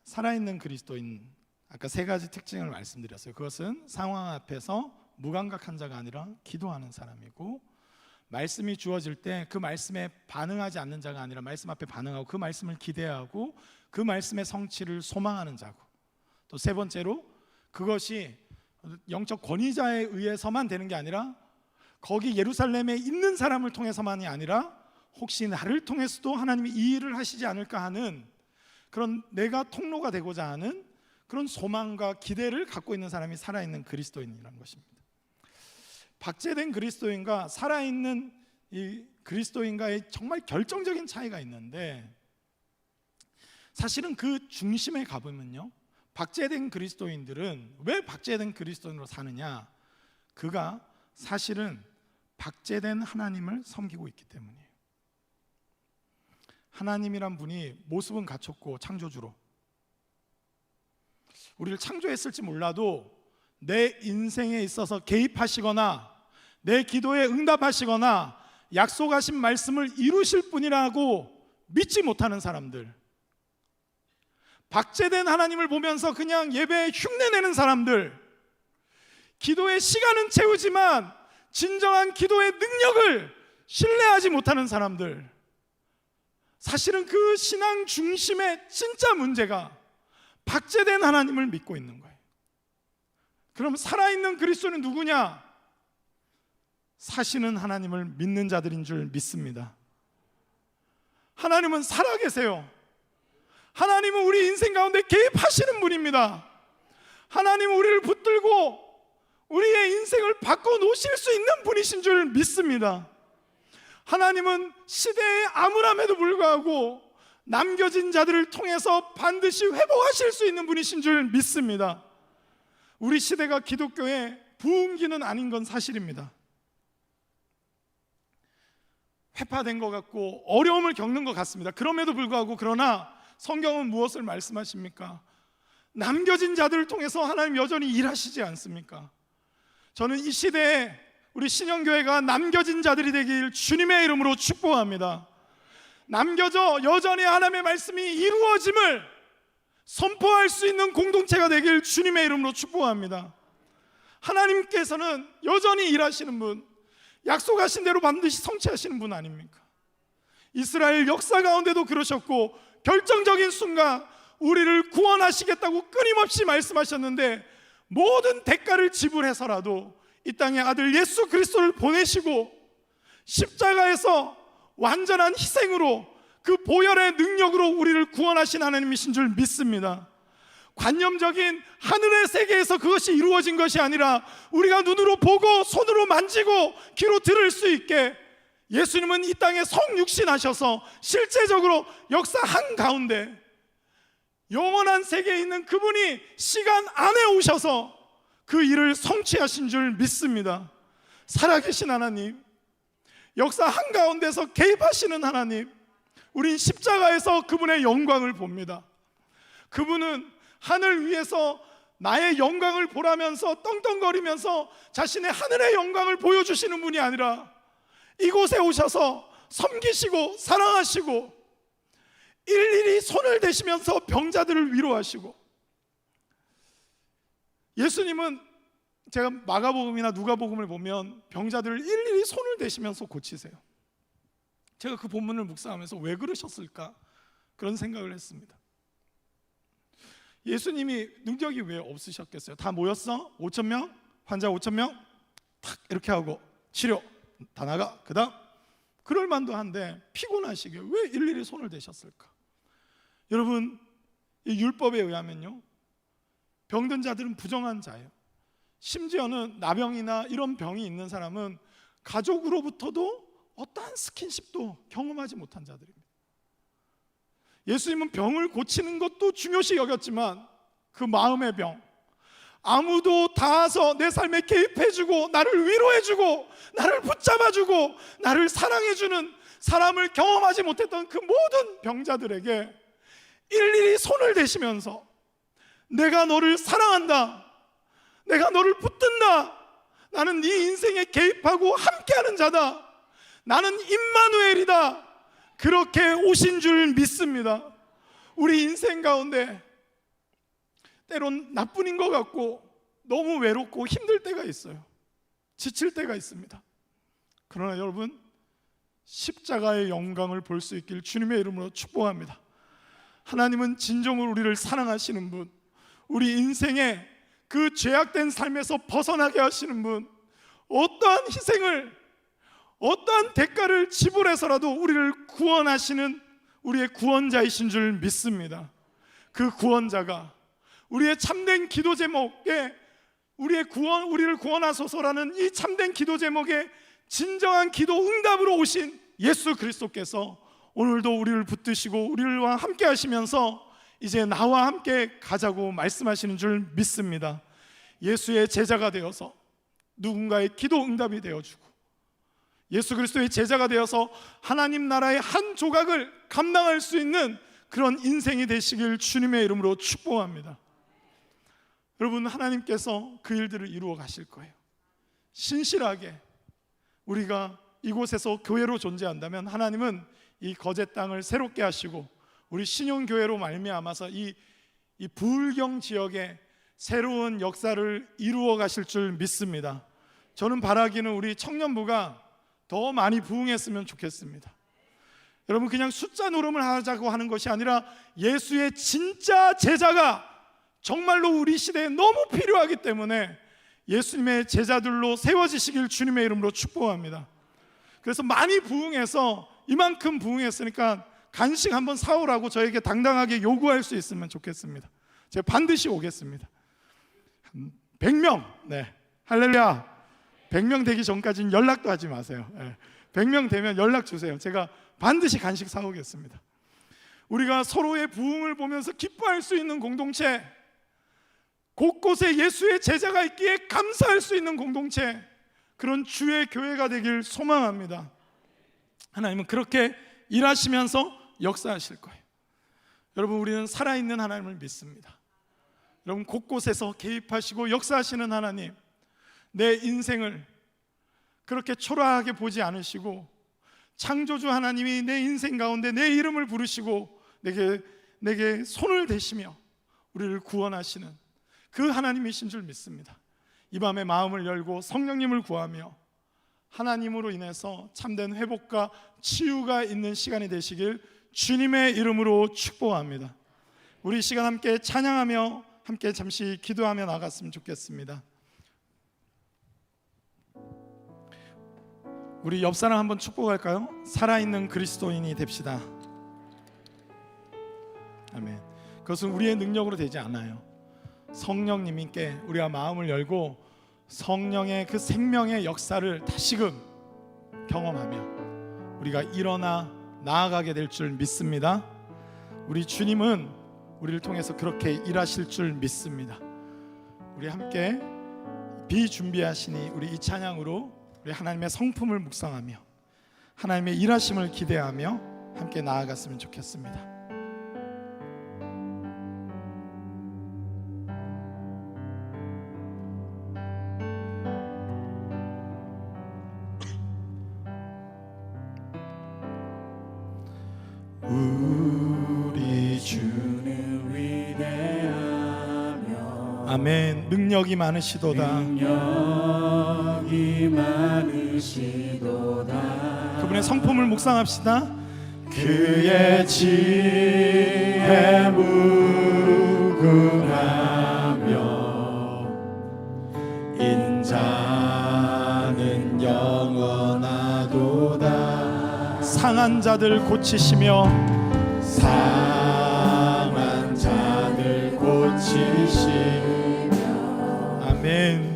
살아있는 그리스도인, 아까 3가지 특징을 말씀드렸어요. 그것은 상황 앞에서 무감각한 자가 아니라 기도하는 사람이고, 말씀이 주어질 때 그 말씀에 반응하지 않는 자가 아니라 말씀 앞에 반응하고 그 말씀을 기대하고 그 말씀의 성취를 소망하는 자고, 또 3번째로 그것이 영적 권위자에 의해서만 되는 게 아니라 거기 예루살렘에 있는 사람을 통해서만이 아니라 혹시 나를 통해서도 하나님이 이 일을 하시지 않을까 하는 그런, 내가 통로가 되고자 하는 그런 소망과 기대를 갖고 있는 사람이 살아있는 그리스도인이라는 것입니다. 박제된 그리스도인과 살아있는 이 그리스도인과의 정말 결정적인 차이가 있는데, 사실은 그 중심에 가보면요, 박제된 그리스도인들은 왜 박제된 그리스도인으로 사느냐? 그가 사실은 박제된 하나님을 섬기고 있기 때문이에요. 하나님이란 분이 모습은 갖췄고 창조주로 우리를 창조했을지 몰라도 내 인생에 있어서 개입하시거나 내 기도에 응답하시거나 약속하신 말씀을 이루실 분이라고 믿지 못하는 사람들, 박제된 하나님을 보면서 그냥 예배에 흉내내는 사람들, 기도의 시간은 채우지만 진정한 기도의 능력을 신뢰하지 못하는 사람들, 사실은 그 신앙 중심의 진짜 문제가 박제된 하나님을 믿고 있는 거예요. 그럼 살아있는 그리스도는 누구냐? 사시는 하나님을 믿는 자들인 줄 믿습니다. 하나님은 살아계세요. 하나님은 우리 인생 가운데 개입하시는 분입니다. 하나님은 우리를 붙들고 우리의 인생을 바꿔놓으실 수 있는 분이신 줄 믿습니다. 하나님은 시대의 암울함에도 불구하고 남겨진 자들을 통해서 반드시 회복하실 수 있는 분이신 줄 믿습니다. 우리 시대가 기독교의 부흥기는 아닌 건 사실입니다. 회파된 것 같고 어려움을 겪는 것 같습니다. 그럼에도 불구하고, 그러나 성경은 무엇을 말씀하십니까? 남겨진 자들을 통해서 하나님 여전히 일하시지 않습니까? 저는 이 시대에 우리 신영교회가 남겨진 자들이 되길 주님의 이름으로 축복합니다. 남겨져 여전히 하나님의 말씀이 이루어짐을 선포할 수 있는 공동체가 되길 주님의 이름으로 축복합니다. 하나님께서는 여전히 일하시는 분, 약속하신 대로 반드시 성취하시는 분 아닙니까? 이스라엘 역사 가운데도 그러셨고, 결정적인 순간 우리를 구원하시겠다고 끊임없이 말씀하셨는데, 모든 대가를 지불해서라도 이 땅에 아들 예수 그리스도를 보내시고 십자가에서 완전한 희생으로 그 보혈의 능력으로 우리를 구원하신 하나님이신 줄 믿습니다. 관념적인 하늘의 세계에서 그것이 이루어진 것이 아니라 우리가 눈으로 보고 손으로 만지고 귀로 들을 수 있게 예수님은 이 땅에 성육신하셔서 실제적으로 역사 한가운데 영원한 세계에 있는 그분이 시간 안에 오셔서 그 일을 성취하신 줄 믿습니다. 살아계신 하나님, 역사 한가운데서 개입하시는 하나님, 우린 십자가에서 그분의 영광을 봅니다. 그분은 하늘 위에서 나의 영광을 보라면서 떵떵거리면서 자신의 하늘의 영광을 보여주시는 분이 아니라 이곳에 오셔서 섬기시고 사랑하시고 일일이 손을 대시면서 병자들을 위로하시고, 예수님은 제가 마가복음이나 누가복음을 보면 병자들을 일일이 손을 대시면서 고치세요. 제가 그 본문을 묵상하면서 왜 그러셨을까 그런 생각을 했습니다. 예수님이 능력이 왜 없으셨겠어요? 다 모였어? 5,000명? 환자 5,000명? 탁 이렇게 하고 치료 다 나가. 그 다음 그럴 만도 한데 피곤하시게 왜 일일이 손을 대셨을까? 여러분, 이 율법에 의하면요, 병든 자들은 부정한 자예요. 심지어는 나병이나 이런 병이 있는 사람은 가족으로부터도 어떠한 스킨십도 경험하지 못한 자들입니다. 예수님은 병을 고치는 것도 중요시 여겼지만 그 마음의 병, 아무도 닿아서 내 삶에 개입해주고 나를 위로해주고 나를 붙잡아주고 나를 사랑해주는 사람을 경험하지 못했던 그 모든 병자들에게 일일이 손을 대시면서 내가 너를 사랑한다, 내가 너를 붙든다, 나는 네 인생에 개입하고 함께하는 자다, 나는 임마누엘이다, 그렇게 오신 줄 믿습니다. 우리 인생 가운데 때론 나뿐인 것 같고 너무 외롭고 힘들 때가 있어요. 지칠 때가 있습니다. 그러나 여러분, 십자가의 영광을 볼 수 있길 주님의 이름으로 축복합니다. 하나님은 진정으로 우리를 사랑하시는 분, 우리 인생의 그 죄악된 삶에서 벗어나게 하시는 분, 어떠한 희생을, 어떠한 대가를 지불해서라도 우리를 구원하시는 우리의 구원자이신 줄 믿습니다. 그 구원자가 우리의 참된 기도 제목에 우리를 구원하소서라는 이 참된 기도 제목에 진정한 기도 응답으로 오신 예수 그리스도께서 오늘도 우리를 붙드시고 우리와 함께 하시면서 이제 나와 함께 가자고 말씀하시는 줄 믿습니다. 예수의 제자가 되어서 누군가의 기도 응답이 되어주고 예수 그리스도의 제자가 되어서 하나님 나라의 한 조각을 감당할 수 있는 그런 인생이 되시길 주님의 이름으로 축복합니다. 여러분, 하나님께서 그 일들을 이루어 가실 거예요. 신실하게 우리가 이곳에서 교회로 존재한다면 하나님은 이 거제 땅을 새롭게 하시고 우리 신용교회로 말미암아서 이 부울경 지역에 새로운 역사를 이루어 가실 줄 믿습니다. 저는 바라기는 우리 청년부가 더 많이 부흥했으면 좋겠습니다. 여러분, 그냥 숫자 노름을 하자고 하는 것이 아니라 예수의 진짜 제자가 정말로 우리 시대에 너무 필요하기 때문에 예수님의 제자들로 세워지시길 주님의 이름으로 축복합니다. 그래서 많이 부흥해서 이만큼 부흥했으니까 간식 한번 사오라고 저에게 당당하게 요구할 수 있으면 좋겠습니다. 제가 반드시 오겠습니다. 100명, 네, 할렐루야. 100명 되기 전까지는 연락도 하지 마세요. 100명 되면 연락 주세요. 제가 반드시 간식 사오겠습니다. 우리가 서로의 부흥을 보면서 기뻐할 수 있는 공동체, 곳곳에 예수의 제자가 있기에 감사할 수 있는 공동체, 그런 주의 교회가 되길 소망합니다. 하나님은 그렇게 일하시면서 역사하실 거예요. 여러분, 우리는 살아있는 하나님을 믿습니다. 여러분, 곳곳에서 개입하시고 역사하시는 하나님, 내 인생을 그렇게 초라하게 보지 않으시고 창조주 하나님이 내 인생 가운데 내 이름을 부르시고 내게 손을 대시며 우리를 구원하시는 그 하나님이신 줄 믿습니다. 이 밤에 마음을 열고 성령님을 구하며 하나님으로 인해서 참된 회복과 치유가 있는 시간이 되시길 주님의 이름으로 축복합니다. 우리 이 시간 함께 찬양하며 함께 잠시 기도하며 나갔으면 좋겠습니다. 우리 옆 사람 한번 축복할까요? 살아있는 그리스도인이 됩시다. 아멘. 그것은 우리의 능력으로 되지 않아요. 성령님께 우리가 마음을 열고 성령의 그 생명의 역사를 다시금 경험하며 우리가 일어나 나아가게 될 줄 믿습니다. 우리 주님은 우리를 통해서 그렇게 일하실 줄 믿습니다. 우리 함께 비준비하시니 우리 이 찬양으로 우리 하나님의 성품을 묵상하며 하나님의 일하심을 기대하며 함께 나아갔으면 좋겠습니다. 우리 주는 위대하며 아멘. 능력이 많으시도다. 능력이 많으시도다. 그분의 성품을 묵상합시다. 그의 지혜 무궁하며 인자는 영원하도다. 상한 자들 고치시며 상한 자들 고치시며 아멘.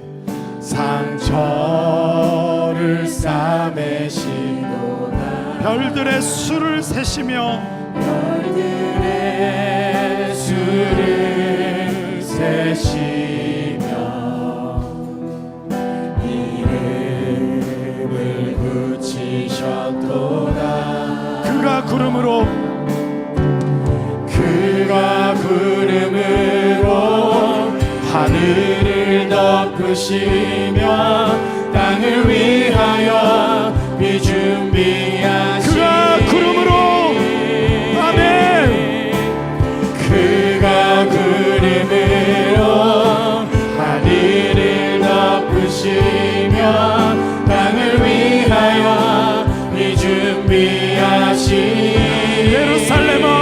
상처를 싸매시도다 별들의 수를 세시며 별들의 수를 세시며 이름을 붙이셨도다 그가 구름으로 하늘을 덮으시며 땅을 위하여 비 준비하시니 그가 구름으로 아멘 그가 구름으로 하늘을 덮으시며 땅을 위하여 비 준비하시니 예루살렘아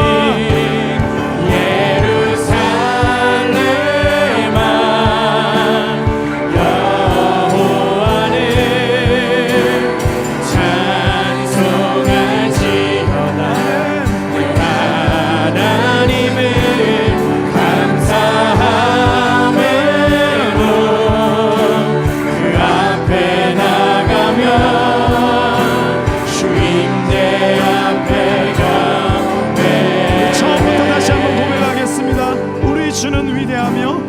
주는 위대하며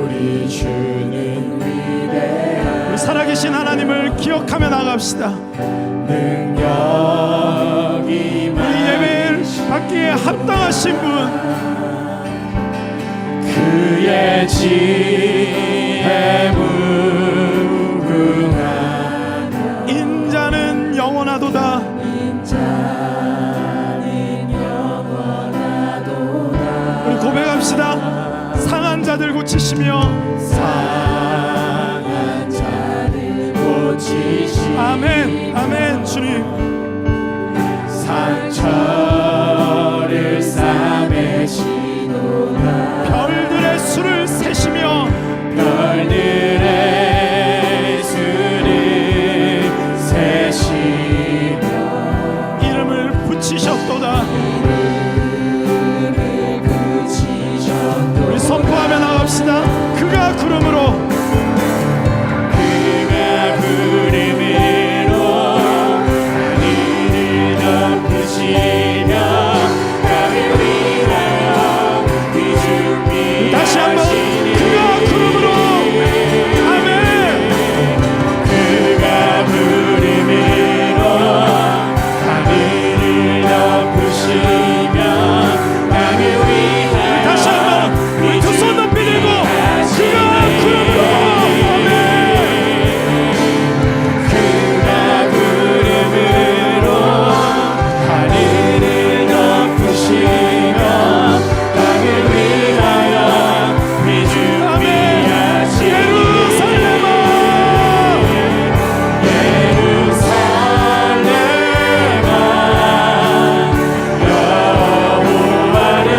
우리 주는 위대하며 우리 살아계신 하나님을 기억하며 나갑시다. 능력이 우리 예배를 받기에 합당하신 분 그의 지혜 무궁한 인자는 영원하도다. 고백합시다. 상한 자들 고치시며 상한 자를 고치시며 아멘 아멘 주님 상처를 싸매시도다 별들의 수를 세시며 별들의 수를 세시며 이름을 붙이셨도다. 우리 선포하며 나갑시다. 그가 구름으로 하늘을 덮으시며 땅을 위하여 비 준비하시니 다시 한번 그가 구름으로 아멘 그가 구름으로 하늘을 덮으시며 땅을 위하여 다시 한번 우리 두 손 높이 들고 그가 구름으로 아멘 그가 구름으로 하늘을 덮으시며 땅을 위하여 비 준비하시니 예루살렘아 여호와를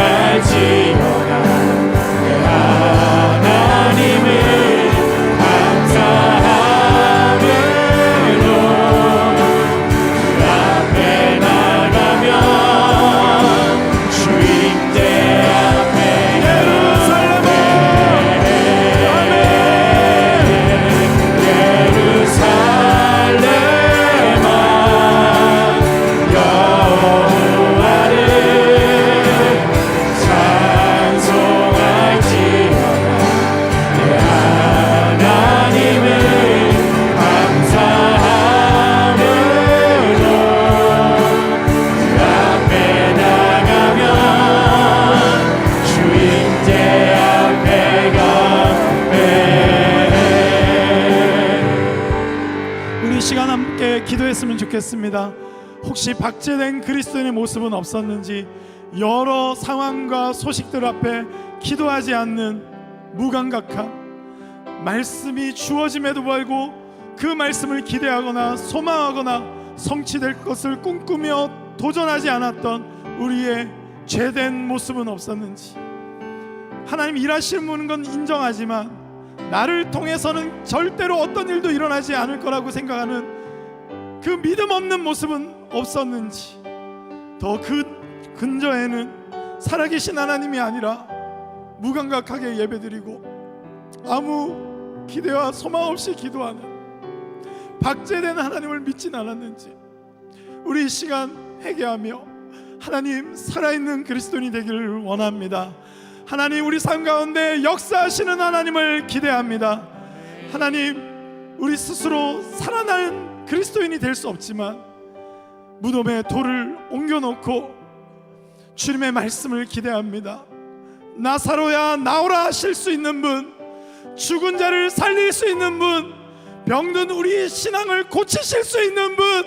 찬송할지어다 내 하나님을 감사함으로 그 앞에 나가면 주인대 앞에 예루살렘아 아멘 예루살렘아 여호와를 찬송할지어다 내 하나님을 감사함으로 그 앞에 나가면 주인대 앞에 가네 우리 시간 함께 기도했으면 좋겠습니다. 혹시 박제된 그리스도인의 모습은 없었는지 여러 상황과 소식들 앞에 기도하지 않는 무감각함 말씀이 주어짐에도 불구하고 그 말씀을 기대하거나 소망하거나 성취될 것을 꿈꾸며 도전하지 않았던 우리의 죄된 모습은 없었는지 하나님 일하시는 건 인정하지만 나를 통해서는 절대로 어떤 일도 일어나지 않을 거라고 생각하는 그 믿음 없는 모습은 없었는지 더 그 근저에는 살아계신 하나님이 아니라 무감각하게 예배드리고 아무 기대와 소망 없이 기도하는 박제된 하나님을 믿진 않았는지 우리 이 시간 회개하며 하나님 살아있는 그리스도인이 되기를 원합니다. 하나님 우리 삶 가운데 역사하시는 하나님을 기대합니다. 하나님 우리 스스로 살아난 그리스도인이 될 수 없지만 무덤에 돌을 옮겨놓고 주님의 말씀을 기대합니다. 나사로야 나오라 하실 수 있는 분, 죽은 자를 살릴 수 있는 분, 병든 우리의 신앙을 고치실 수 있는 분,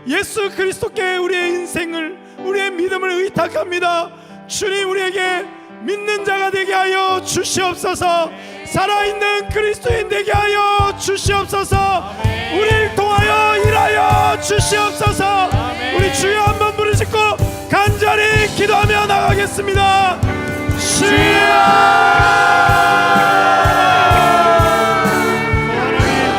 예수 그리스도께 우리의 인생을, 우리의 믿음을 의탁합니다. 주님 우리에게 믿는 자가 되게 하여 주시옵소서. 살아있는 그리스도인 되게 하여 주시옵소서. 우리를 통하여 일하여 주시옵소서. 우리 주여 한번 부르짖고 간절히 기도하며 나가겠습니다. 주여